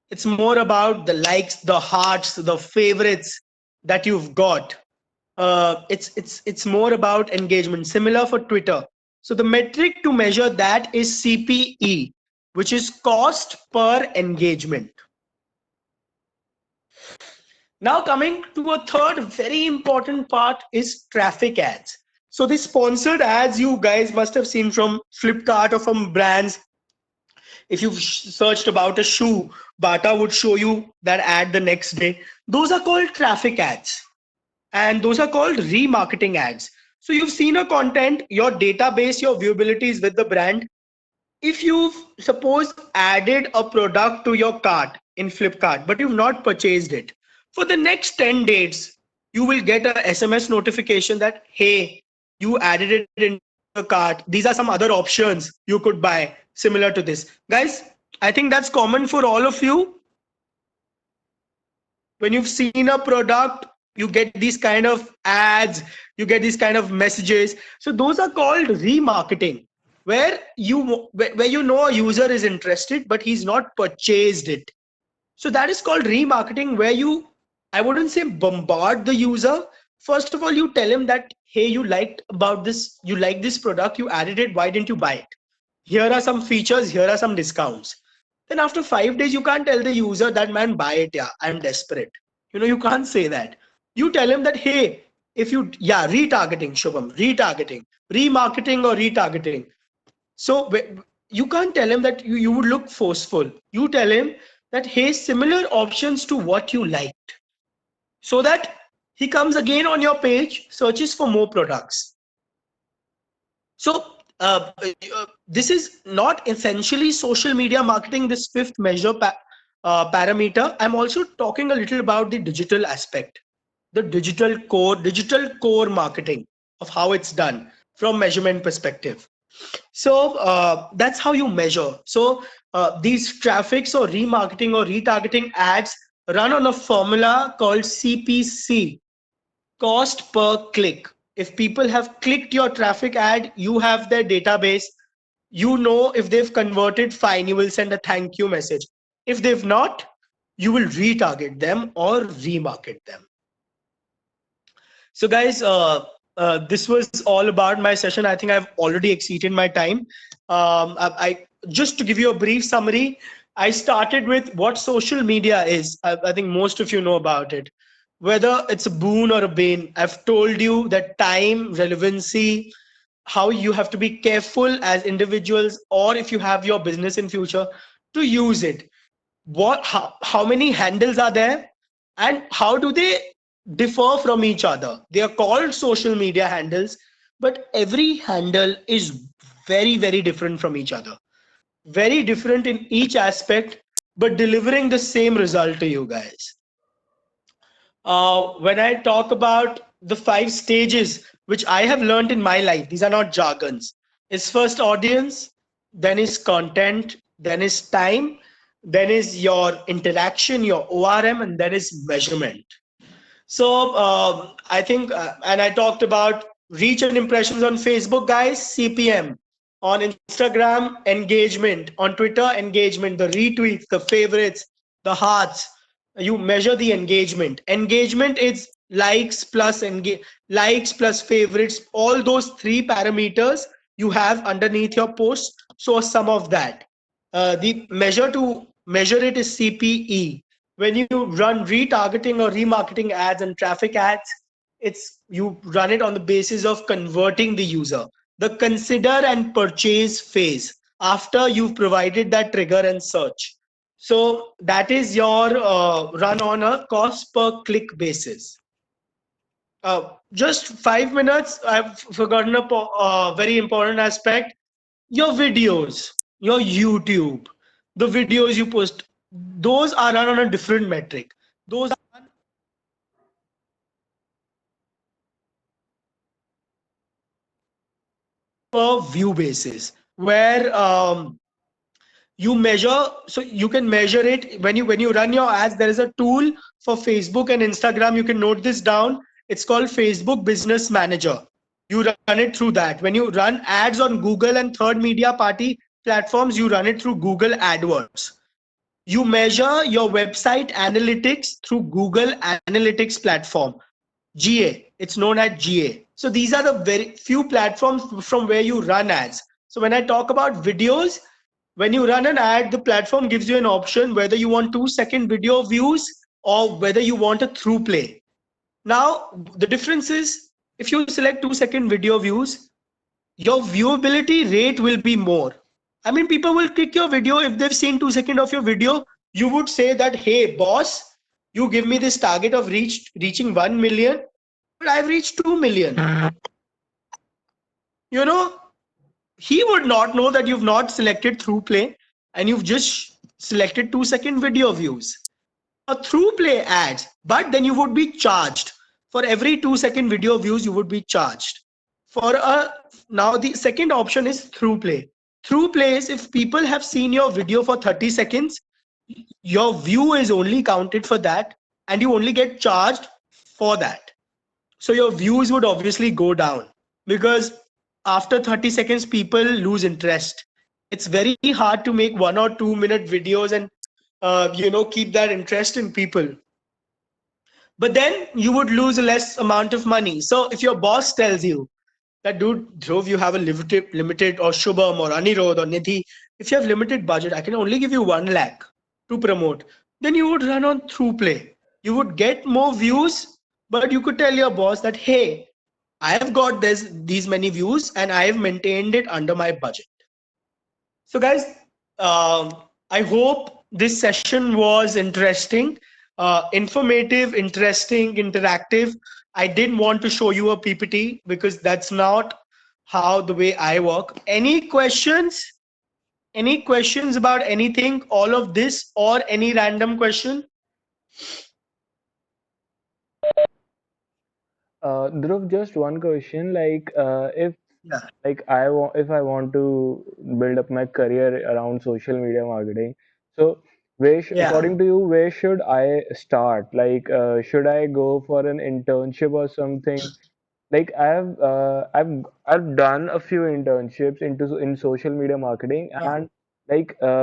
It's more about the likes, the hearts, the favorites that you've got. It's more about engagement. Similar for Twitter. So the metric to measure that is CPE, which is cost per engagement. Now coming to a third very important part is traffic ads. So the sponsored ads you guys must have seen from Flipkart or from brands. If you've searched about a shoe, Bata would show you that ad the next day. Those are called traffic ads, and those are called remarketing ads. So you've seen a content, your database, your viewability is with the brand. If you've suppose added a product to your cart in Flipkart, but you've not purchased it, for the next 10 days, you will get a SMS notification that, hey, you added it in the cart. These are some other options you could buy similar to this. Guys, I think that's common for all of you. When you've seen a product, you get these kind of ads, you get these kind of messages. So those are called remarketing, where you know a user is interested but he's not purchased it. So that is called remarketing, where you, I wouldn't say bombard the user. First of all, you tell him that, hey, you liked about this, you like this product, you added it, why didn't you buy it? Here are some features, here are some discounts. Then after 5 days, you can't tell the user that, man, buy it, yeah, I'm desperate. You can't say that. You tell him that, hey, if you, yeah, retargeting, Shubham, retargeting, remarketing or retargeting. So you can't tell him that you would look forceful. You tell him that, hey, similar options to what you liked, so that he comes again on your page, searches for more products. So this is not essentially social media marketing, this fifth measure parameter. I'm also talking a little about the digital aspect, the digital core marketing of how it's done from measurement perspective. So that's how you measure. So these traffics or remarketing or retargeting ads run on a formula called CPC, cost per click. If people have clicked your traffic ad, you have their database. You know if they've converted, fine, you will send a thank you message. If they've not, you will retarget them or remarket them. So guys, this was all about my session. I think I've already exceeded my time. I just to give you a brief summary, I started with what social media is. I think most of you know about it. Whether it's a boon or a bane, I've told you that time, relevancy, how you have to be careful as individuals, or if you have your business in future, to use it. How many handles are there, and how do they differ from each other? They are called social media handles, but every handle is very, very different from each other, very different in each aspect, but delivering the same result to you guys. When I talk about the 5 stages which I have learned in my life, these are not jargons. It's first audience, then is content, then is time, then is your interaction, your ORM, and then is measurement. So I think, and I talked about reach and impressions on Facebook, guys, CPM. On Instagram, engagement. On Twitter, engagement. The retweets, the favorites, the hearts. You measure the engagement. Engagement is likes plus likes plus favorites. All those 3 parameters you have underneath your post. So some of that. The measure to measure it is CPE. When you run retargeting or remarketing ads and traffic ads, it's you run it on the basis of converting the user, the consider and purchase phase after you've provided that trigger and search. So that is your run on a cost per click basis. Just 5 minutes, I've forgotten a very important aspect. Your videos, your YouTube, the videos you post, those are run on a different metric. Those are run per view basis, where you measure. So you can measure it when you run your ads. There is a tool for Facebook and Instagram. You can note this down. It's called Facebook Business Manager. You run it through that. When you run ads on Google and third media party platforms, you run it through Google AdWords. You measure your website analytics through Google Analytics platform, GA. It's known as GA. So these are the very few platforms from where you run ads. So when I talk about videos, when you run an ad, the platform gives you an option whether you want 2-second video views or whether you want a through play. Now, the difference is if you select 2-second video views, your viewability rate will be more. I mean, people will click your video. If they've seen 2 seconds of your video, you would say that, hey, boss, you give me this target of reaching 1 million, but I've reached 2 million. He would not know that you've not selected through play and you've just selected 2-second video views. A through play ads, but then you would be charged. For every 2-second video views, you would be charged. Now the second option is through play. Through play is if people have seen your video for 30 seconds, your view is only counted for that and you only get charged for that. So your views would obviously go down because after 30 seconds, people lose interest. It's very hard to make 1 or 2 minute videos and keep that interest in people. But then you would lose a less amount of money. So if your boss tells you that, dude, Dhruv, you have a limited, or Shubham or Anirudh or Nidhi, if you have limited budget, I can only give you 1 lakh to promote. Then you would run on through play. You would get more views, but you could tell your boss that, hey, I have got these many views and I have maintained it under my budget. So, guys, I hope this session was interesting, informative, interesting, interactive. I didn't want to show you a PPT because that's not how the way I work. Any questions? Any questions about anything, all of this, or any random question? Dhruv, just one question. If Yeah. if I want to build up my career around social media marketing, so Yeah. according to you, where should I start? Should I go for an internship or something? Like I've done a few internships in social media marketing, Yeah. and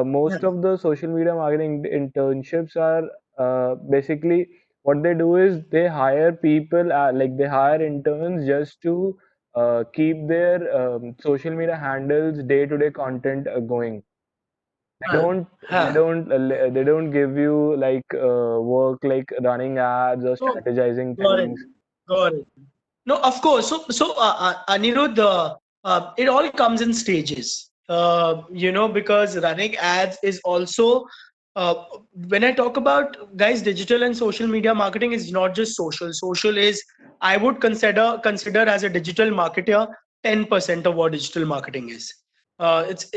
most Yeah. of the social media marketing internships are basically what they do is they hire people, they hire interns just to keep their social media handles day-to-day content going. They Huh. don't they Huh. don't they don't give you work like running ads or Oh, strategizing got it. things. Got it. No, of course. So, Anirudh, it all comes in stages. Because running ads is also, uh, when I talk about, guys, digital and social media marketing is not just social. Social is, I would consider as a digital marketer 10% of what digital marketing is. It's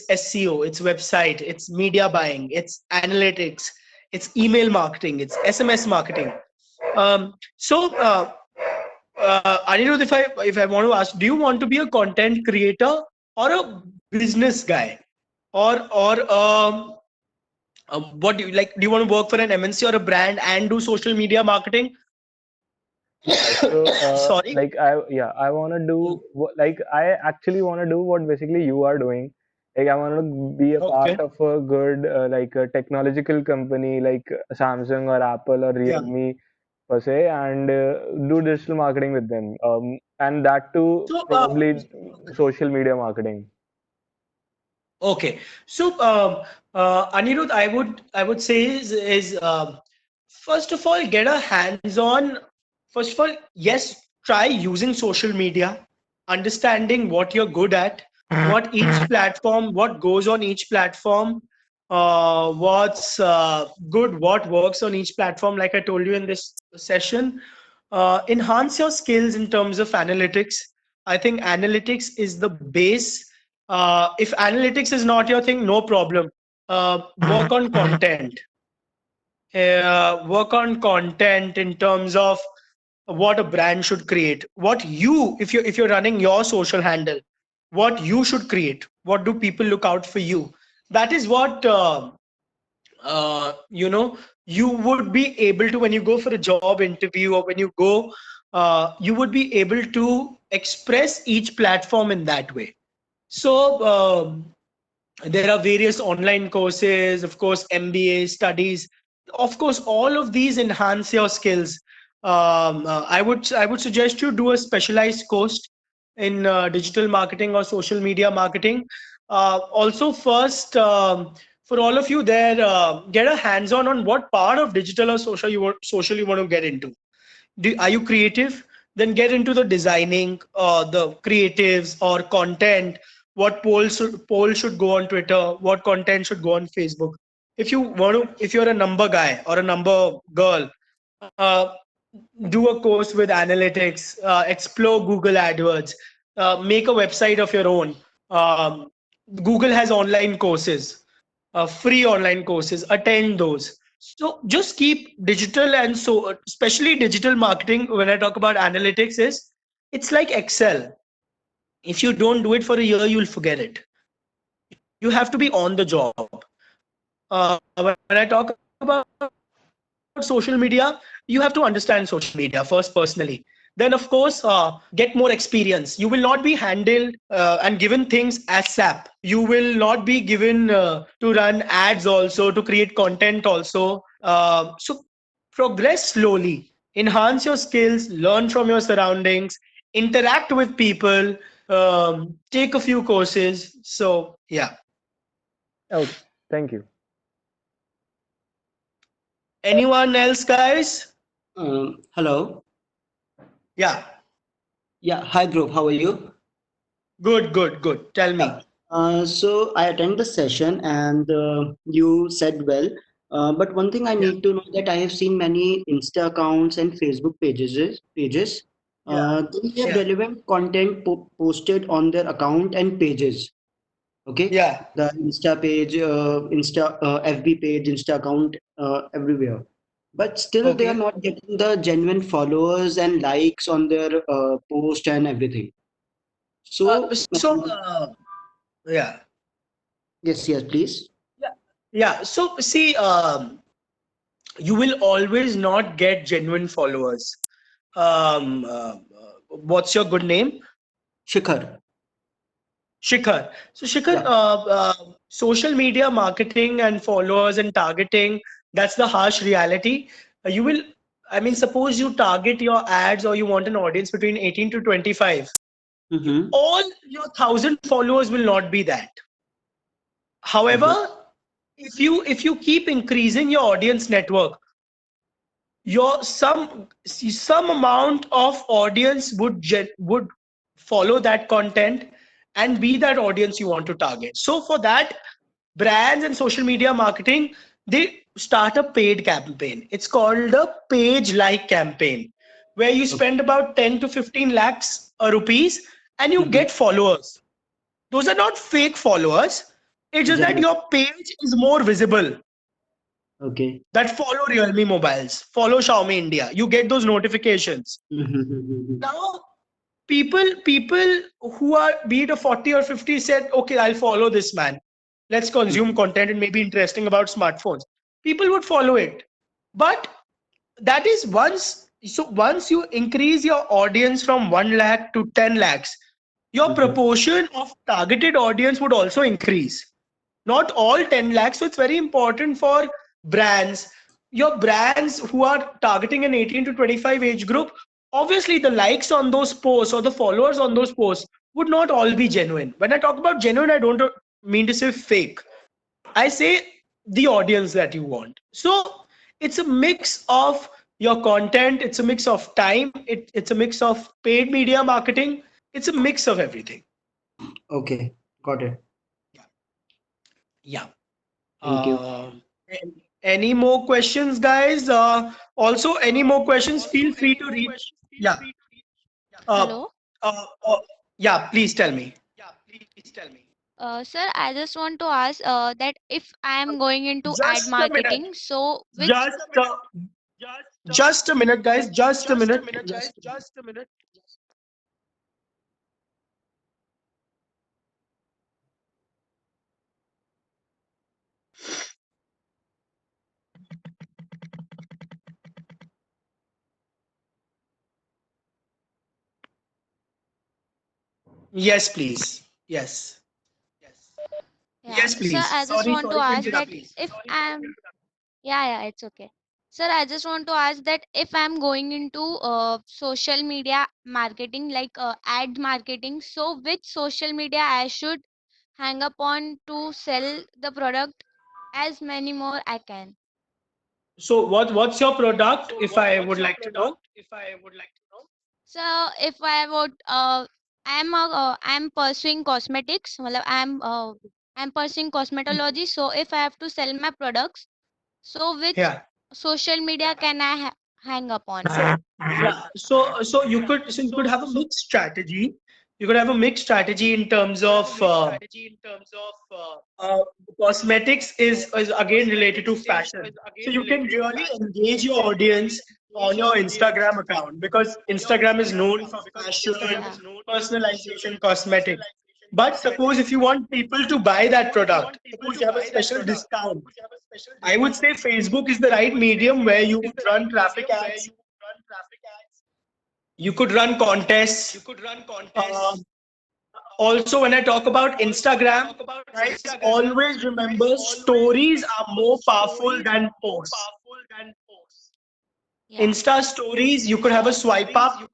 SEO, it's website, it's media buying, it's analytics, it's email marketing, it's SMS marketing. Anirudh, if I want to ask, do you want to be a content creator or a business guy, or what do you like? Do you want to work for an MNC or a brand and do social media marketing? Yeah, so Sorry. I want to do I actually want to do what basically you are doing. Like I want to be a part Okay. of a good a technological company like Samsung or Apple or Yeah. Realme per se, and do digital marketing with them. And that too So, probably social media marketing. okay. So, Anirudh, I would say is first of all, get a hands-on. First of all, yes, try using social media, understanding what you're good at, what each platform, what goes on each platform, what's good, what works on each platform. Like I told you in this session, enhance your skills in terms of analytics. I think analytics is the base. If analytics is not your thing, no problem. Work on content. Work on content in terms of what a brand should create. What you, if you're running your social handle, what you should create. What do people look out for you? That is what you would be able to, when you go for a job interview or when you go, you would be able to express each platform in that way. So there are various online courses, of course, MBA studies. Of course, all of these enhance your skills. I would suggest you do a specialized course in digital marketing or social media marketing. Also, first, for all of you there, get a hands-on on what part of digital or social you want to get into. Are you creative? Then get into the designing, the creatives or content. What poll should go on Twitter? What content should go on Facebook? If you're a number guy or a number girl, uh, do a course with analytics, explore Google AdWords, make a website of your own. Um, Google has online courses, free online courses, attend those. So just keep digital, and so especially digital marketing, when I talk about analytics, is it's like Excel. If you don't do it for a year, you'll forget it. You have to be on the job. When I talk about social media, you have to you have to understand social media first personally. Then, of course, get more experience. You will not be handled and given things as SAP. You will not be given to run ads also, to create content also. So progress slowly, enhance your skills, learn from your surroundings, interact with people, take a few courses. So, yeah. Okay, thank you. Anyone else, guys? Hello. Yeah. Yeah. Hi, group. How are you? Good, good, good. Tell Yeah. me. So I attended the session and you said well. But one thing I Yeah. need to know that I have seen many Insta accounts and Facebook pages. Yeah. They have Yeah. relevant content posted on their account and pages. Okay, Yeah. the Insta page, Insta FB page, Insta account, everywhere. But still, they are Okay. not getting the genuine followers and likes on their post and everything. So, So, yeah. yes, yes, please. Yeah. Yeah. So, see, you will always not get genuine followers. What's your good name? Shikhar. Shikhar. So, Shikhar, Yeah. social media marketing and followers and targeting, that's the harsh reality. You will, I mean, suppose you target your ads or you want an audience between 18 to 25. Mm-hmm. All your 1,000 followers will not be that. Okay. However, if you keep increasing your audience network, your some amount of audience would follow that content and be that audience you want to target. So for that, brands and social media marketing, they start a paid campaign. It's called a page like campaign, where you Okay. spend about 10 to 15 lakhs rupees and you Mm-hmm. get followers. Those are not fake followers. It's just that Genuine. your page is more visible. Okay. That follow Realme mobiles, follow Xiaomi India. You get those notifications. Mm-hmm. Now, people who are be it a 40 or 50 said, okay, I'll follow this man. Let's consume content and maybe interesting about smartphones. People would follow it. But that is once you increase your audience from 1 lakh to 10 lakhs, your Mm-hmm. proportion of targeted audience would also increase. Not all 10 lakhs. So it's very important for brands, your brands who are targeting an 18 to 25 age group. Obviously, the likes on those posts or the followers on those posts would not all be genuine. When I talk about genuine, I don't mean to say fake. I say the audience that you want. So it's a mix of your content, it's a mix of time, it's a mix of paid media marketing, it's a mix of everything. Okay. Got it. Yeah. Thank you. Any more questions, guys? Also, any more questions? Feel free to reach. Yeah. Uh, Hello. yeah. Please tell me. Sir, I just want to ask that if I am going into ad Just a minute. marketing, so which Just a, just a minute, guys. Just a minute. Just a minute. Yes, please. Yes. yeah, Yes, sir, please. I just Sorry, want to sorry to ask that interrupt you. if I'm yeah, it's okay. Sir, I just want to ask that if I'm going into social media marketing, like ad marketing, so which social media I should hang up on to sell the product as many more I can. So, what's your product, if I would like to know? So if I would, I'm pursuing cosmetics. Matlab I'm pursuing cosmetology. So if I have to sell my products, so which Yeah. social media can I hang up on? Yeah. So you could have a mixed strategy. You could have a mixed strategy in terms of uh, cosmetics is again related to fashion. So you can really engage your audience on your Instagram account because Instagram is known for fashion, Yeah. personalization, cosmetics. But suppose if you want people to buy that product, suppose you have a special discount. I would say Facebook is the right medium where you would run traffic ads. You could run contests. Um, Also, when I talk about Instagram, guys, always remember stories are more powerful than posts. Yeah. Insta stories, you could have a swipe up.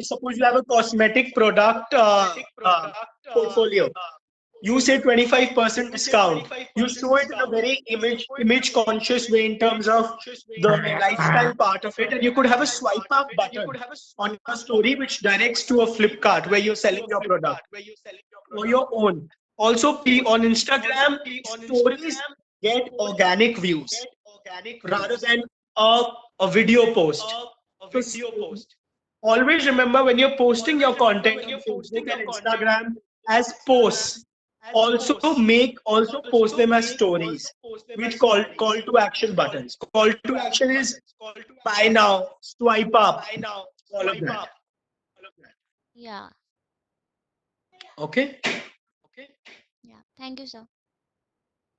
Suppose you have a cosmetic product portfolio. You say 25% discount. You show it in a very image conscious way in terms of the lifestyle part of it, and you could have a swipe up button on your story which directs to a Flipkart where you're selling your product or your own. Also, on Instagram, stories get organic views rather than a, a video post. So always remember when you're posting your content on Facebook and Instagram as posts, also post them as stories with call to action buttons. Call to action is buy now, swipe up, all of that. Yeah. Okay. Yeah. Thank you, sir.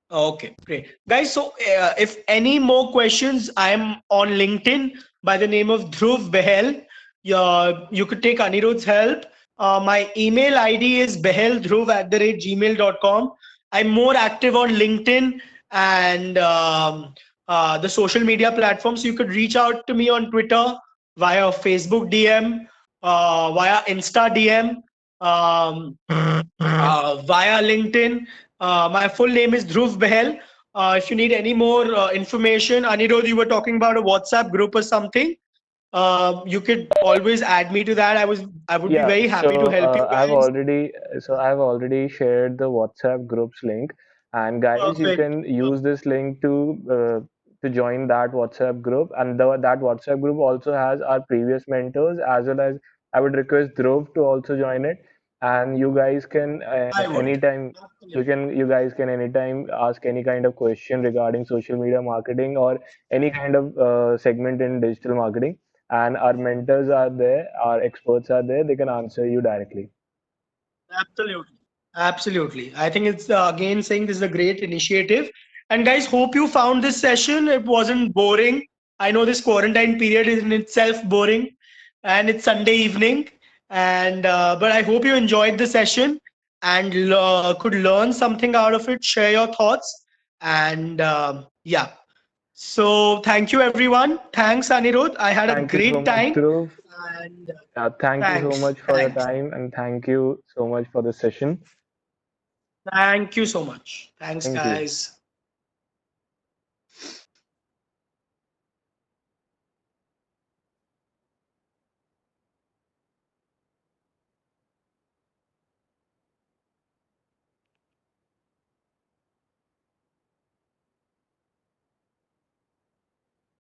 Okay, great. Guys, so if any more questions, I'm on LinkedIn by the name of Dhruv Behel. You could take Anirudh's help. My email ID is beheldhruv@gmail.com. I'm more active on LinkedIn and the social media platforms. You could reach out to me on Twitter via Facebook DM, via Insta DM, via LinkedIn. My full name is Dhruv Behel. If you need any more information, Anirudh, you were talking about a WhatsApp group or something. You could always add me to that. I would be Yeah, very happy to help you guys. I've already shared the WhatsApp groups link, and guys, you Perfect. can use this link to join that WhatsApp group, and that WhatsApp group also has our previous mentors as well as I would request Dhruv to also join it, and you guys can I would. anytime you guys can anytime ask any kind of question regarding social media marketing or any kind of segment in digital marketing, and our mentors are there, our experts are there, they can answer you directly. Absolutely. Absolutely. I think it's again saying this is a great initiative. And guys, hope you found this session. It wasn't boring. I know this quarantine period is in itself boring and it's Sunday evening. And but I hope you enjoyed the session and could learn something out of it, share your thoughts. And yeah. So thank you everyone. Thanks, Anirudh. I had a Thank you so great much, time. Dhruv. And Thank you so thanks. much for your Thanks. time, and thank you so much for the session. Thank you so much. Thanks, Thank you. guys.